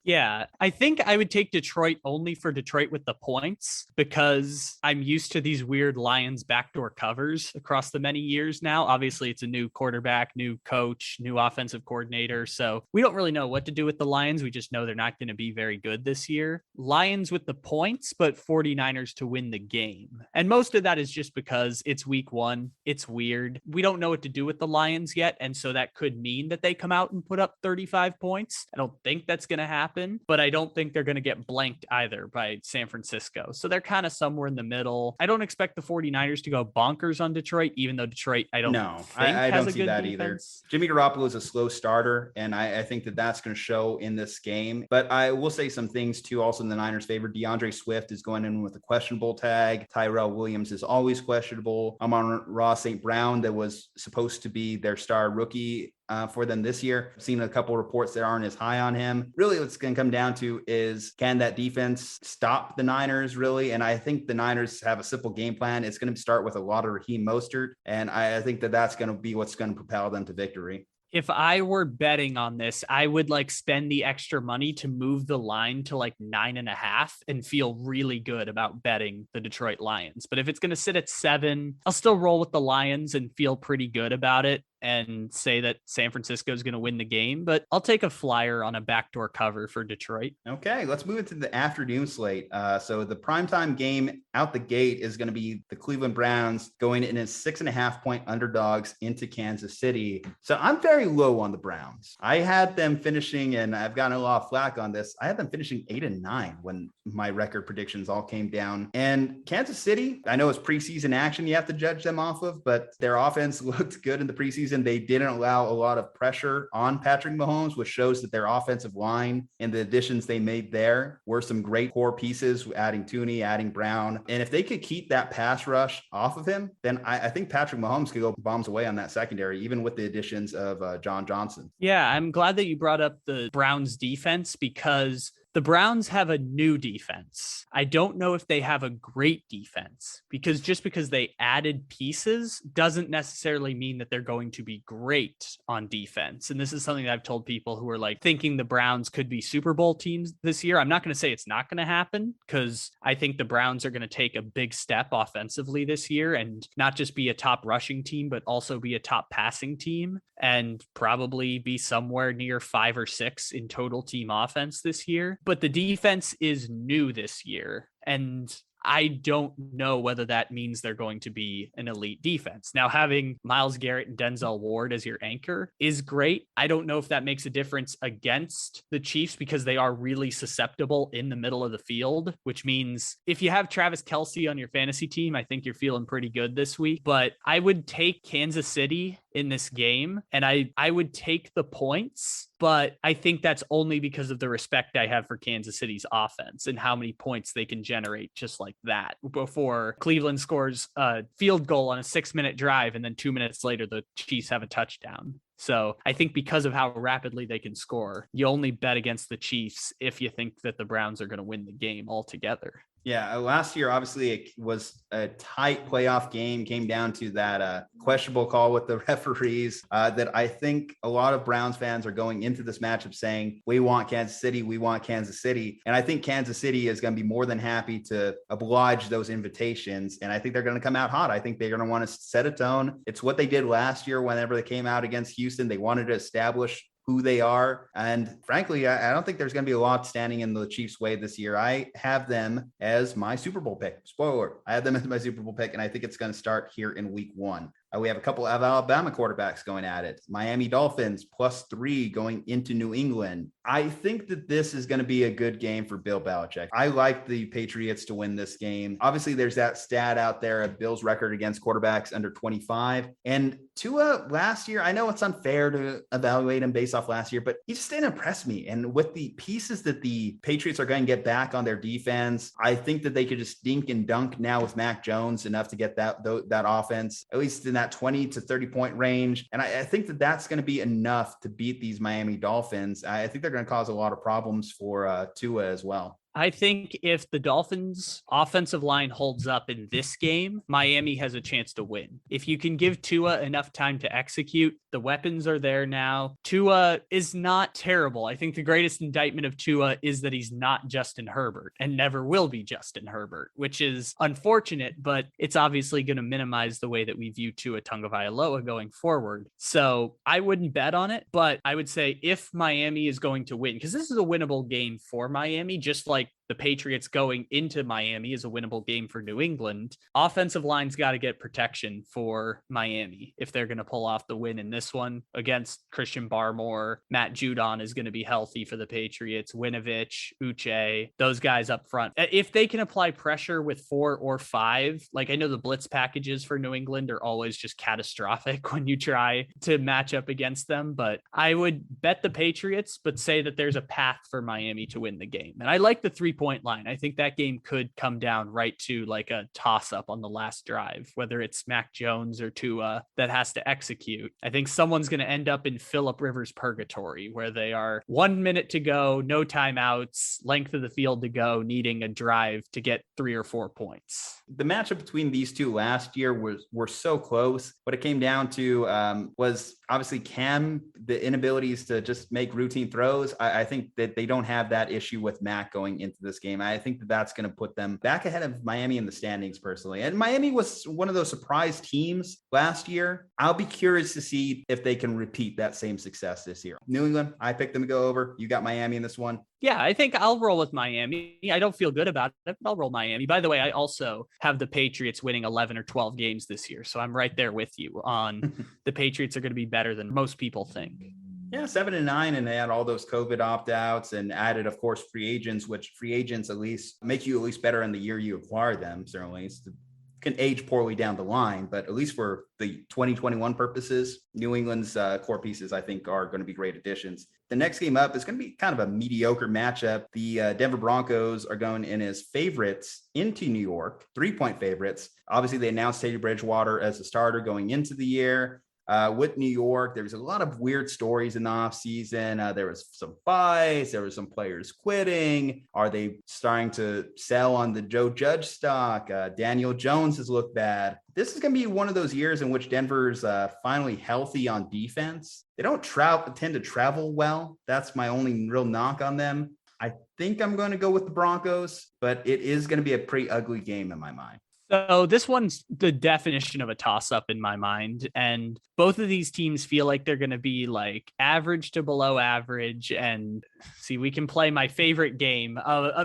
Speaker 2: Yeah, I think I would take Detroit only for Detroit with the points because I'm used to these weird Lions backdoor covers across the many years now. Obviously, it's a new quarterback, new coach, new offensive coordinator. So we don't really know what to do with the Lions. We just know they're not going to be very good this year. Lions with the points, but 49ers to win the game. And most of that is just because it's week one. It's weird. We don't know what to do with the Lions yet. And so that could mean that they come out and put up 35 points. I don't think that's going to happen, but I don't think they're going to get blanked either by San Francisco. So they're kind of somewhere in the middle. I don't expect the 49ers to go bonkers on Detroit, even though Detroit, I don't see that either.
Speaker 1: Jimmy Garoppolo is a slow starter, and I think that that's going to show in this game. But I will say some things too, also in the Niners' favor. DeAndre Swift is going in with a questionable tag. Tyrell Williams is always questionable. Amon-Ra St. Brown, that was supposed to be their star rookie for them this year. I've seen a couple of reports that aren't as high on him. Really, what's going to come down to is, can that defense stop the Niners, really? And I think the Niners have a simple game plan. It's going to start with a lot of Raheem Mostert, and I think that that's going to be what's going to propel them to victory.
Speaker 2: If I were betting on this, I would like spend the extra money to move the line to like 9.5 and feel really good about betting the Detroit Lions. But if it's going to sit at 7, I'll still roll with the Lions and feel pretty good about it and say that San Francisco is going to win the game, but I'll take a flyer on a backdoor cover for Detroit.
Speaker 1: Okay, let's move into the afternoon slate. So the primetime game out the gate is going to be the Cleveland Browns going in as 6.5-point underdogs into Kansas City. So I'm very low on the Browns. I had them finishing, and I've gotten a lot of flack on this, I had them finishing 8-9 when my record predictions all came down. And Kansas City, I know it's preseason action you have to judge them off of, but their offense looked good in the preseason. They didn't allow a lot of pressure on Patrick Mahomes, which shows that their offensive line and the additions they made there were some great core pieces, adding Tooney, adding Brown. And if they could keep that pass rush off of him, then I think Patrick Mahomes could go bombs away on that secondary, even with the additions of John Johnson.
Speaker 2: Yeah, I'm glad that you brought up the Browns defense because the Browns have a new defense. I don't know if they have a great defense because just because they added pieces doesn't necessarily mean that they're going to be great on defense. And this is something that I've told people who are like thinking the Browns could be Super Bowl teams this year. I'm not going to say it's not going to happen because I think the Browns are going to take a big step offensively this year and not just be a top rushing team, but also be a top passing team and probably be somewhere near 5 or 6 in total team offense this year. But the defense is new this year, and I don't know whether that means they're going to be an elite defense. Now, having Myles Garrett and Denzel Ward as your anchor is great. I don't know if that makes a difference against the Chiefs because they are really susceptible in the middle of the field, which means if you have Travis Kelce on your fantasy team, I think you're feeling pretty good this week. But I would take Kansas City in this game, and I would take the points, but I think that's only because of the respect I have for Kansas City's offense and how many points they can generate just like that before Cleveland scores a field goal on a 6-minute drive and then 2 minutes later the Chiefs have a touchdown. So I think because of how rapidly they can score, you only bet against the Chiefs if you think that the Browns are going to win the game altogether.
Speaker 1: Yeah, last year, obviously, it was a tight playoff game, came down to that questionable call with the referees that I think a lot of Browns fans are going into this matchup saying, we want Kansas City, we want Kansas City. And I think Kansas City is going to be more than happy to oblige those invitations. And I think they're going to come out hot. I think they're going to want to set a tone. It's what they did last year whenever they came out against Houston. They wanted to establish who they are. And frankly, I don't think there's going to be a lot standing in the Chiefs' way this year. I have them as my Super Bowl pick. Spoiler, I have them as my Super Bowl pick, and I think it's going to start here in week 1. We have a couple of Alabama quarterbacks going at it. Miami Dolphins +3 going into New England. I think that this is going to be a good game for Bill Belichick. I like the Patriots to win this game. Obviously, there's that stat out there of Bill's record against quarterbacks under 25. And Tua last year, I know it's unfair to evaluate him based off last year, but he just didn't impress me. And with the pieces that the Patriots are going to get back on their defense, I think that they could just dink and dunk now with Mac Jones enough to get that offense, at least in that 20 to 30 point range. And I think that that's going to be enough to beat these Miami Dolphins. I think they're going to cause a lot of problems for Tua as well.
Speaker 2: I think if the Dolphins offensive line holds up in this game, Miami has a chance to win. If you can give Tua enough time to execute, the weapons are there now. Tua is not terrible. I think the greatest indictment of Tua is that he's not Justin Herbert and never will be Justin Herbert, which is unfortunate, but it's obviously going to minimize the way that we view Tua Tagovailoa going forward. So I wouldn't bet on it, but I would say if Miami is going to win, because this is a winnable game for Miami, just like the Patriots going into Miami is a winnable game for New England. Offensive line's got to get protection for Miami if they're going to pull off the win in this one against Christian Barmore. Matt Judon is going to be healthy for the Patriots. Winovich, Uche, those guys up front. If they can apply pressure with 4 or 5, like I know the blitz packages for New England are always just catastrophic when you try to match up against them, but I would bet the Patriots, but say that there's a path for Miami to win the game. And I like the 3-point line. I think that game could come down right to like a toss up on the last drive, whether it's Mac Jones or Tua that has to execute. I think someone's going to end up in Phillip Rivers purgatory where they are 1 minute to go, no timeouts, length of the field to go, needing a drive to get 3 or 4 points.
Speaker 1: The matchup between these two last year were so close. What it came down to was obviously Cam, the inabilities to just make routine throws. I think that they don't have that issue with Mac going into this game. I think that that's going to put them back ahead of Miami in the standings personally. And Miami was one of those surprise teams last year. I'll be curious to see if they can repeat that same success this year. New England, I picked them to go over. You got Miami in this one.
Speaker 2: Yeah, I think I'll roll with Miami. I don't feel good about it, but I'll roll Miami. By the way, I also have the Patriots winning 11 or 12 games this year. So I'm right there with you on the Patriots are going to be better than most people think.
Speaker 1: Yeah, 7-9, and they had all those COVID opt-outs and added, of course, free agents, which free agents at least make you at least better in the year you acquire them. Certainly, it can age poorly down the line, but at least for the 2021 purposes, New England's core pieces, I think, are going to be great additions. The next game up is going to be kind of a mediocre matchup. The Denver Broncos are going in as favorites into New York, 3-point favorites. Obviously, they announced Teddy Bridgewater as a starter going into the year. With New York, there was a lot of weird stories in the offseason. There was some buys. There were some players quitting. Are they starting to sell on the Joe Judge stock? Daniel Jones has looked bad. This is going to be one of those years in which Denver's finally healthy on defense. They don't tend to travel well. That's my only real knock on them. I think I'm going to go with the Broncos, but it is going to be a pretty ugly game in my mind.
Speaker 2: So this one's the definition of a toss-up in my mind. And both of these teams feel like they're going to be like average to below average. And see, we can play my favorite game.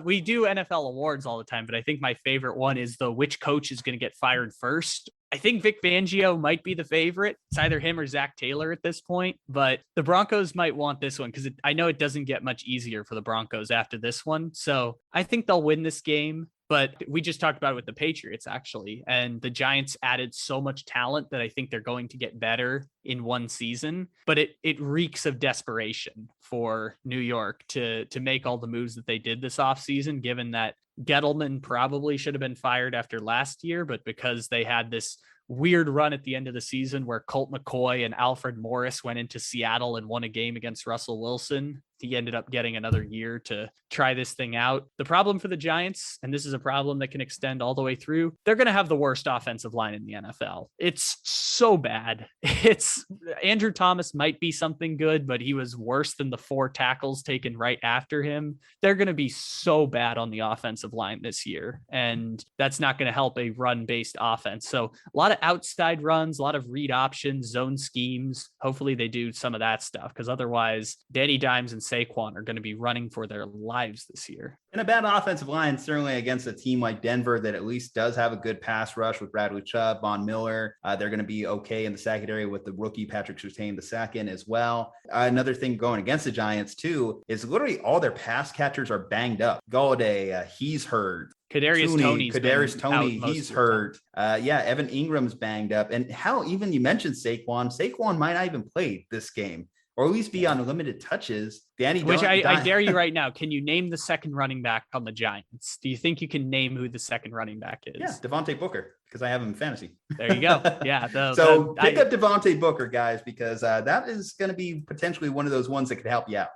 Speaker 2: We do NFL awards all the time, but I think my favorite one is the which coach is going to get fired first. I think Vic Fangio might be the favorite. It's either him or Zach Taylor at this point, but the Broncos might want this one because I know it doesn't get much easier for the Broncos after this one. So I think they'll win this game. But we just talked about it with the Patriots, actually. And the Giants added so much talent that I think they're going to get better in one season. But it reeks of desperation for New York to make all the moves that they did this offseason, given that Gettleman probably should have been fired after last year. But because they had this weird run at the end of the season where Colt McCoy and Alfred Morris went into Seattle and won a game against Russell Wilson, he ended up getting another year to try this thing out. The problem for the Giants, and this is a problem that can extend all the way through, they're going to have the worst offensive line in the NFL. It's so bad. It's Andrew Thomas might be something good, but he was worse than the 4 tackles taken right after him. They're going to be so bad on the offensive line this year, and that's not going to help a run-based offense. So a lot of outside runs, a lot of read options, zone schemes. Hopefully they do some of that stuff, because otherwise Danny Dimes and Saquon are going to be running for their lives this year.
Speaker 1: And a bad offensive line, certainly against a team like Denver that at least does have a good pass rush with Bradley Chubb, Von Miller. They're going to be okay in the secondary with the rookie Patrick Surtain II as well. Another thing going against the Giants too is literally all their pass catchers are banged up. Galladay, he's hurt.
Speaker 2: Kadarius Toney,
Speaker 1: he's hurt. Evan Ingram's banged up. And hell, even you mentioned Saquon. Saquon might not even play this game, or at least be on limited touches.
Speaker 2: I dare you right now. Can you name the second running back on the Giants? Do you think you can name who the second running back is?
Speaker 1: Yeah, Devontae Booker, because I have him in fantasy.
Speaker 2: There you go. Yeah.
Speaker 1: Pick up Devontae Booker, guys, because that is going to be potentially one of those ones that could help you out.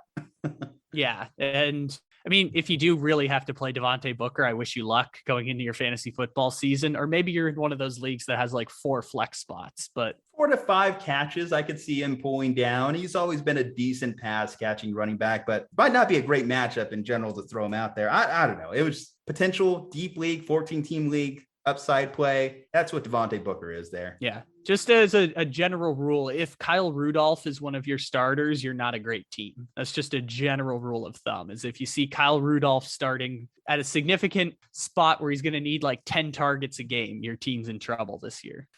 Speaker 2: Yeah. And I mean, if you do really have to play Devontae Booker, I wish you luck going into your fantasy football season, or maybe you're in one of those leagues that has like 4 flex spots, but
Speaker 1: 4 to 5 catches, I could see him pulling down. He's always been a decent pass catching running back, but might not be a great matchup in general to throw him out there. I don't know. It was potential deep league, 14 team league, upside play. That's what Devontae Booker is there.
Speaker 2: Yeah. Just as a general rule, if Kyle Rudolph is one of your starters, you're not a great team. That's just a general rule of thumb, is if you see Kyle Rudolph starting at a significant spot where he's going to need like 10 targets a game, your team's in trouble this year.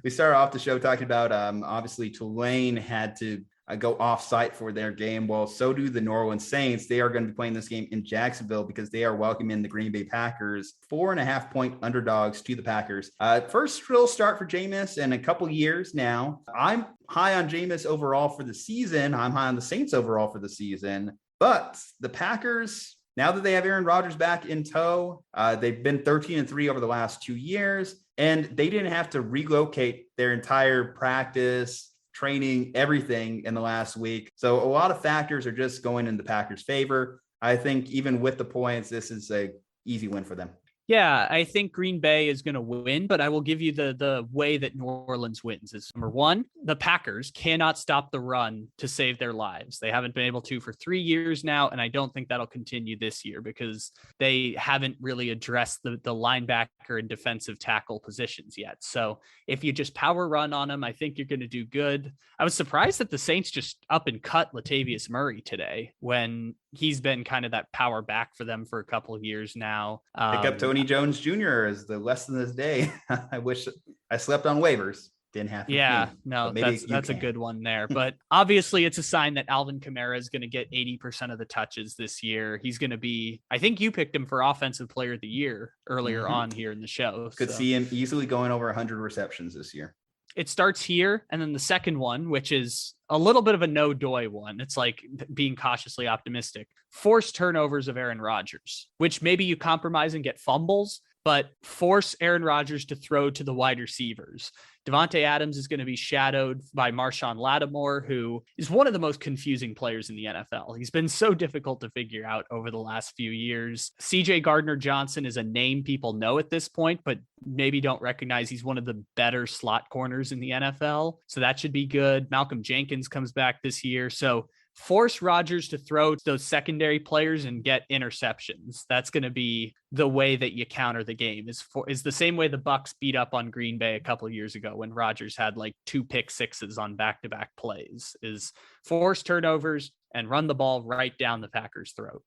Speaker 1: We started off the show talking about, obviously Tulane had to go off-site for their game. Well, so do the New Orleans Saints. They are going to be playing this game in Jacksonville because they are welcoming the Green Bay Packers, 4.5-point underdogs to the Packers. First real start for Jameis in a couple years now. I'm high on Jameis overall for the season. I'm high on the Saints overall for the season. But the Packers, now that they have Aaron Rodgers back in tow, they've been 13-3 over the last 2 years, and they didn't have to relocate their entire practice, training, everything in the last week. So a lot of factors are just going in the Packers' favor. I think even with the points, this is a easy win for them.
Speaker 2: Yeah, I think Green Bay is going to win, but I will give you the way that New Orleans wins is, number one, the Packers cannot stop the run to save their lives. They haven't been able to for 3 years now, and I don't think that'll continue this year because they haven't really addressed the linebacker and defensive tackle positions yet. So if you just power run on them, I think you're going to do good. I was surprised that the Saints just up and cut Latavius Murray today when he's been kind of that power back for them for a couple of years now.
Speaker 1: Pick up Tony Jones Jr. as the lesson this day. I wish I slept on waivers. Didn't have to.
Speaker 2: Yeah, no, that's a good one there. But obviously it's a sign that Alvin Kamara is going to get 80% of the touches this year. He's going to be, I think you picked him for offensive player of the year earlier on here in the show.
Speaker 1: Could see him easily going over 100 receptions this year.
Speaker 2: It starts here. And then the second one, which is a little bit of a no-doy one. It's like being cautiously optimistic. Forced turnovers of Aaron Rodgers, which maybe you compromise and get fumbles, but force Aaron Rodgers to throw to the wide receivers. Devontae Adams is going to be shadowed by Marshawn Lattimore, who is one of the most confusing players in the NFL. He's been so difficult to figure out over the last few years. CJ Gardner-Johnson is a name people know at this point, but maybe don't recognize he's one of the better slot corners in the NFL. So that should be good. Malcolm Jenkins comes back this year. So force Rodgers to throw those secondary players and get interceptions. That's going to be the way that you counter the game. Is the same way the Bucs beat up on Green Bay a couple of years ago when Rodgers had like 2 pick sixes on back-to-back plays, is force turnovers and run the ball right down the Packers' throat.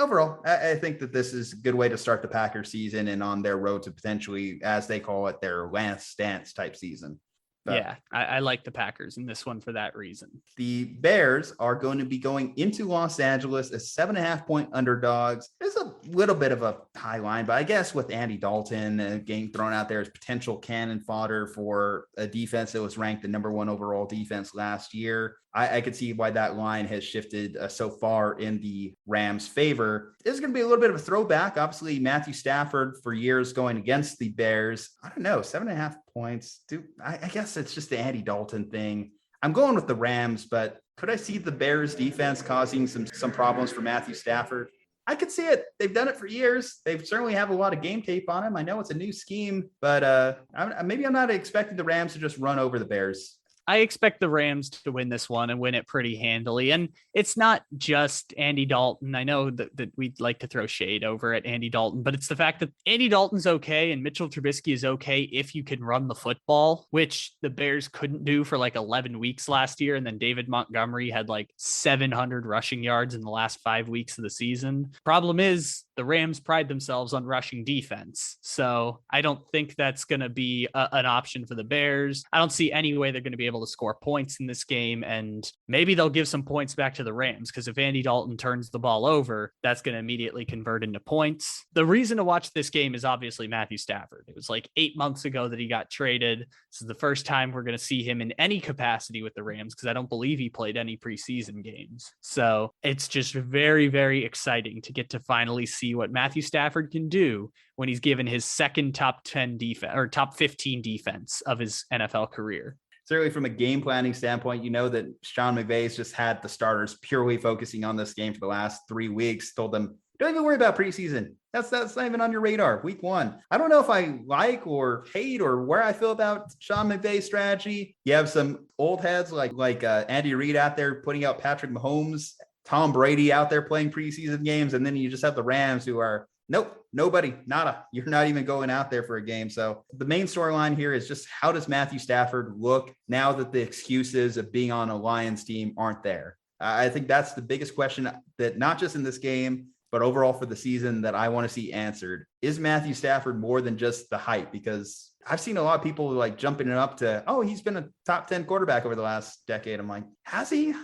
Speaker 1: Overall, I think that this is a good way to start the Packers season and on their road to potentially, as they call it, their last dance type season. But
Speaker 2: yeah, I like the Packers in this one for that reason.
Speaker 1: The Bears are going to be going into Los Angeles as 7.5-point underdogs. There's a little bit of a high line, but I guess with Andy Dalton getting thrown out there as potential cannon fodder for a defense that was ranked the number 1 overall defense last year, I could see why that line has shifted so far in the Rams' favor. It's going to be a little bit of a throwback. Obviously, Matthew Stafford for years going against the Bears. I don't know, 7.5 points. I guess it's just the Andy Dalton thing. I'm going with the Rams, but could I see the Bears defense causing some problems for Matthew Stafford? I could see it. They've done it for years. They certainly have a lot of game tape on him. I know it's a new scheme, but maybe I'm not expecting the Rams to just run over the Bears.
Speaker 2: I expect the Rams to win this one and win it pretty handily. And it's not just Andy Dalton. I know that we'd like to throw shade over at Andy Dalton, but it's the fact that Andy Dalton's okay and Mitchell Trubisky is okay if you can run the football, which the Bears couldn't do for like 11 weeks last year. And then David Montgomery had like 700 rushing yards in the last 5 weeks of the season. Problem is, the Rams pride themselves on rushing defense. So I don't think that's going to be an option for the Bears. I don't see any way they're going to be able to score points in this game. And maybe they'll give some points back to the Rams, because if Andy Dalton turns the ball over, that's going to immediately convert into points. The reason to watch this game is obviously Matthew Stafford. It was like 8 months ago that he got traded. This is the first time we're going to see him in any capacity with the Rams, because I don't believe he played any preseason games. So it's just very, very exciting to get to finally see what Matthew Stafford can do when he's given his second top 10 defense or top 15 defense of his NFL career.
Speaker 1: Certainly from a game planning standpoint, you know that Sean McVay's just had the starters purely focusing on this game for the last 3 weeks, told them, don't even worry about preseason. That's not even on your radar. Week 1. I don't know if I like or hate or where I feel about Sean McVay's strategy. You have some old heads like Andy Reid out there putting out Patrick Mahomes, Tom Brady out there playing preseason games. And then you just have the Rams who are, nope, nobody, nada. You're not even going out there for a game. So the main storyline here is just, how does Matthew Stafford look now that the excuses of being on a Lions team aren't there? I think that's the biggest question that not just in this game, but overall for the season that I want to see answered. Is Matthew Stafford more than just the hype? Because I've seen a lot of people like jumping it up to, oh, he's been a top 10 quarterback over the last decade. I'm like, has he?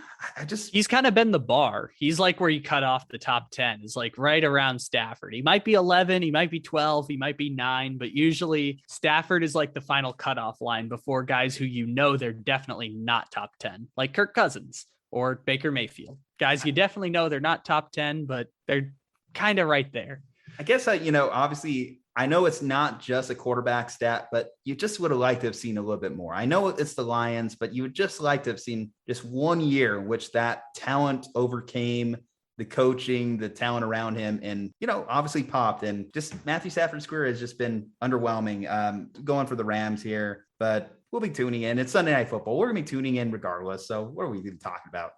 Speaker 1: He's
Speaker 2: kind of been the bar. He's like where you cut off the top 10 is like right around Stafford. He might be 11, he might be 12, he might be 9, but usually Stafford is like the final cutoff line before guys who, you know, they're definitely not top 10, like Kirk Cousins or Baker Mayfield. Guys, you definitely know they're not top 10, but they're kind of right there.
Speaker 1: I guess, obviously, I know it's not just a quarterback stat, but you just would have liked to have seen a little bit more. I know it's the Lions, but you would just like to have seen just 1 year in which that talent overcame the coaching, the talent around him, and, obviously popped. And just Matthew Stafford's career has just been underwhelming. Going for the Rams here, but we'll be tuning in. It's Sunday Night Football. We're going to be tuning in regardless. So what are we even talking about?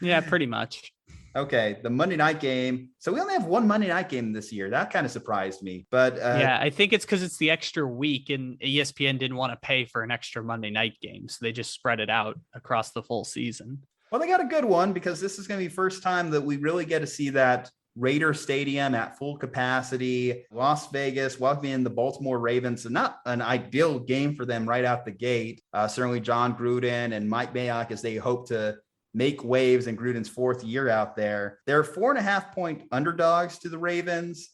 Speaker 2: Yeah, pretty much.
Speaker 1: Okay, the Monday night game. So we only have one Monday night game this year. That kind of surprised me. But
Speaker 2: yeah, I think it's because it's the extra week and ESPN didn't want to pay for an extra Monday night game. So they just spread it out across the full season.
Speaker 1: Well, they got a good one because this is going to be the first time that we really get to see that Raider Stadium at full capacity, Las Vegas, welcoming the Baltimore Ravens. So not an ideal game for them right out the gate. Certainly John Gruden and Mike Mayock, as they hope to make waves in Gruden's 4th year out there. They're 4.5-point underdogs to the Ravens.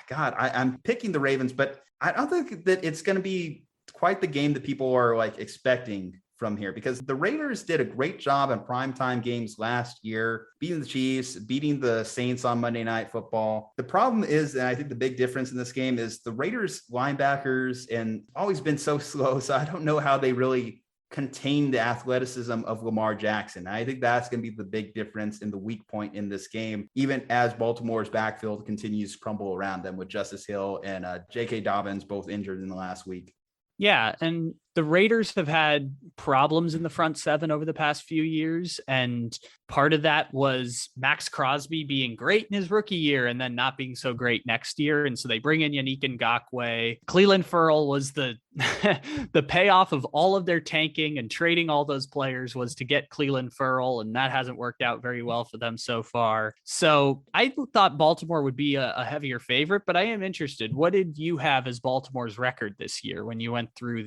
Speaker 1: God, I'm picking the Ravens, but I don't think that it's going to be quite the game that people are like expecting from here, because the Raiders did a great job in primetime games last year, beating the Chiefs, beating the Saints on Monday Night Football. The problem is, and I think the big difference in this game is the Raiders linebackers and always been so slow. So I don't know how they really contain the athleticism of Lamar Jackson. I think that's going to be the big difference in the weak point in this game, even as Baltimore's backfield continues to crumble around them with Justice Hill and J.K. Dobbins both injured in the last week.
Speaker 2: Yeah, and the Raiders have had problems in the front seven over the past few years, and part of that was Max Crosby being great in his rookie year and then not being so great next year. And so they bring in Yannick Ngakoue. Clelin Ferrell was the the payoff of all of their tanking and trading all those players was to get Clelin Ferrell, and that hasn't worked out very well for them so far. So I thought Baltimore would be a heavier favorite, but I am interested. What did you have as Baltimore's record this year when you went through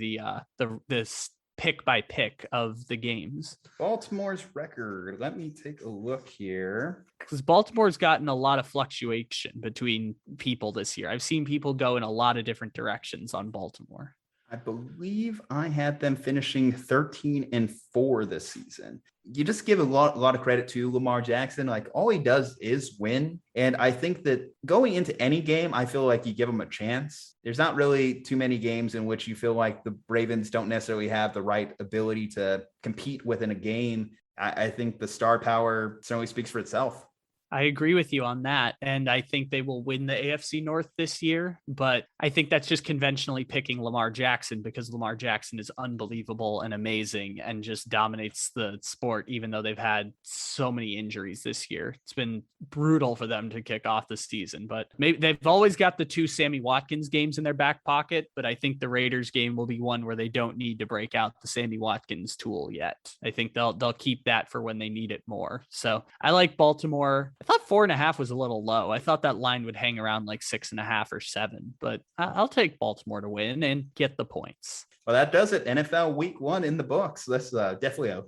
Speaker 2: this pick by pick of the games?
Speaker 1: Baltimore's record. Let me take a look here.
Speaker 2: Because Baltimore's gotten a lot of fluctuation between people this year. I've seen people go in a lot of different directions on Baltimore.
Speaker 1: I believe I had them finishing 13-4 this season. You just give a lot of credit to Lamar Jackson. Like, all he does is win. And I think that going into any game, I feel like you give him a chance. There's not really too many games in which you feel like the Ravens don't necessarily have the right ability to compete within a game. I think the star power certainly speaks for itself.
Speaker 2: I agree with you on that. And I think they will win the AFC North this year. But I think that's just conventionally picking Lamar Jackson because Lamar Jackson is unbelievable and amazing and just dominates the sport, even though they've had so many injuries this year. It's been brutal for them to kick off the season. But maybe they've always got the 2 Sammy Watkins games in their back pocket. But I think the Raiders game will be one where they don't need to break out the Sammy Watkins tool yet. I think they'll keep that for when they need it more. So I like Baltimore. I thought 4.5 was a little low. I thought that line would hang around like 6.5 or 7, but I'll take Baltimore to win and get the points.
Speaker 1: Well, that does it. NFL Week 1 in the books. That's definitely a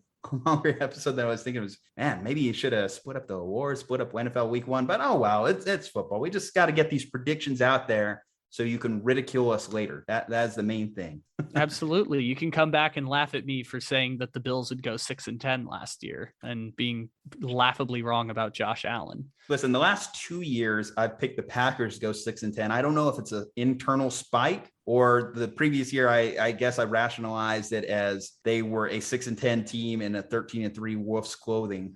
Speaker 1: longer episode than I was thinking. It was, man, maybe you should have split up the awards, split up NFL Week 1, but oh wow, it's football. We just got to get these predictions out there so you can ridicule us later. That's the main thing.
Speaker 2: Absolutely. You can come back and laugh at me for saying that the Bills would go 6-10 last year and being laughably wrong about Josh Allen.
Speaker 1: Listen, the last 2 years, I've picked the Packers to go 6-10. I don't know if it's an internal spite or the previous year, I guess I rationalized it as they were a 6-10 team in a 13-3 Wolves clothing.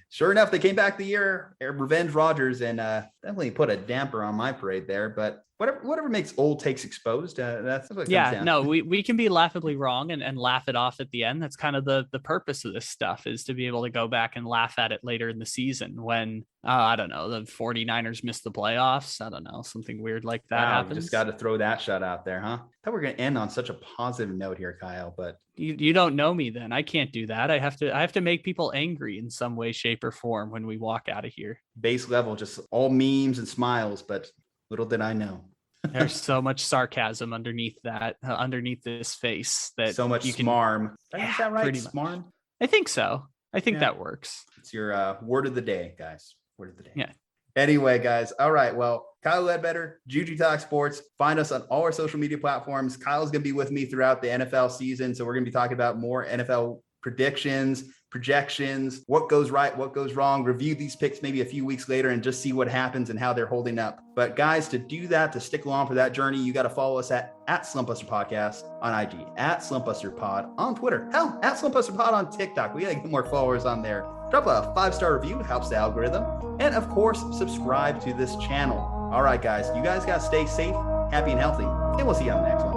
Speaker 1: Sure enough, they came back the year, revenge Rodgers, and definitely put a damper on my parade there. But whatever makes old takes exposed, that's what it comes down.
Speaker 2: No, we can be laughably wrong and laugh it off at the end. That's kind of the purpose of this stuff, is to be able to go back and laugh at it later in the season when, I don't know, the 49ers missed the playoffs. I don't know, something weird like that happens.
Speaker 1: Just got to throw that shot out there, huh? I thought we were going to end on such a positive note here, Kyle, but
Speaker 2: you don't know me then. I can't do that. I have to make people angry in some way, shape, or form when we walk out of here.
Speaker 1: Base level, just all memes and smiles, but little did I know.
Speaker 2: There's so much sarcasm underneath that, underneath this face, that
Speaker 1: so much smarm.
Speaker 2: Yeah,
Speaker 1: is that right?
Speaker 2: Pretty
Speaker 1: Smarm?
Speaker 2: much. I think so. I think that works.
Speaker 1: It's your word of the day, guys. Word of the day.
Speaker 2: Yeah.
Speaker 1: Anyway, guys. All right. Well, Kyle Ledbetter, Ju-Ju Talk Sports. Find us on all our social media platforms. Kyle's going to be with me throughout the NFL season. So we're going to be talking about more NFL predictions, projections, what goes right, what goes wrong, review these picks maybe a few weeks later and just see what happens and how they're holding up. But guys, to do that, to stick along for that journey, you got to follow us at Slumpbuster Podcast on IG, at Slumpbuster Pod on Twitter, hell, at Slumpbuster Pod on TikTok. We got to get more followers on there. Drop a 5-star review, helps the algorithm. And of course, subscribe to this channel. All right, guys, you guys got to stay safe, happy, and healthy. And we'll see you on the next one.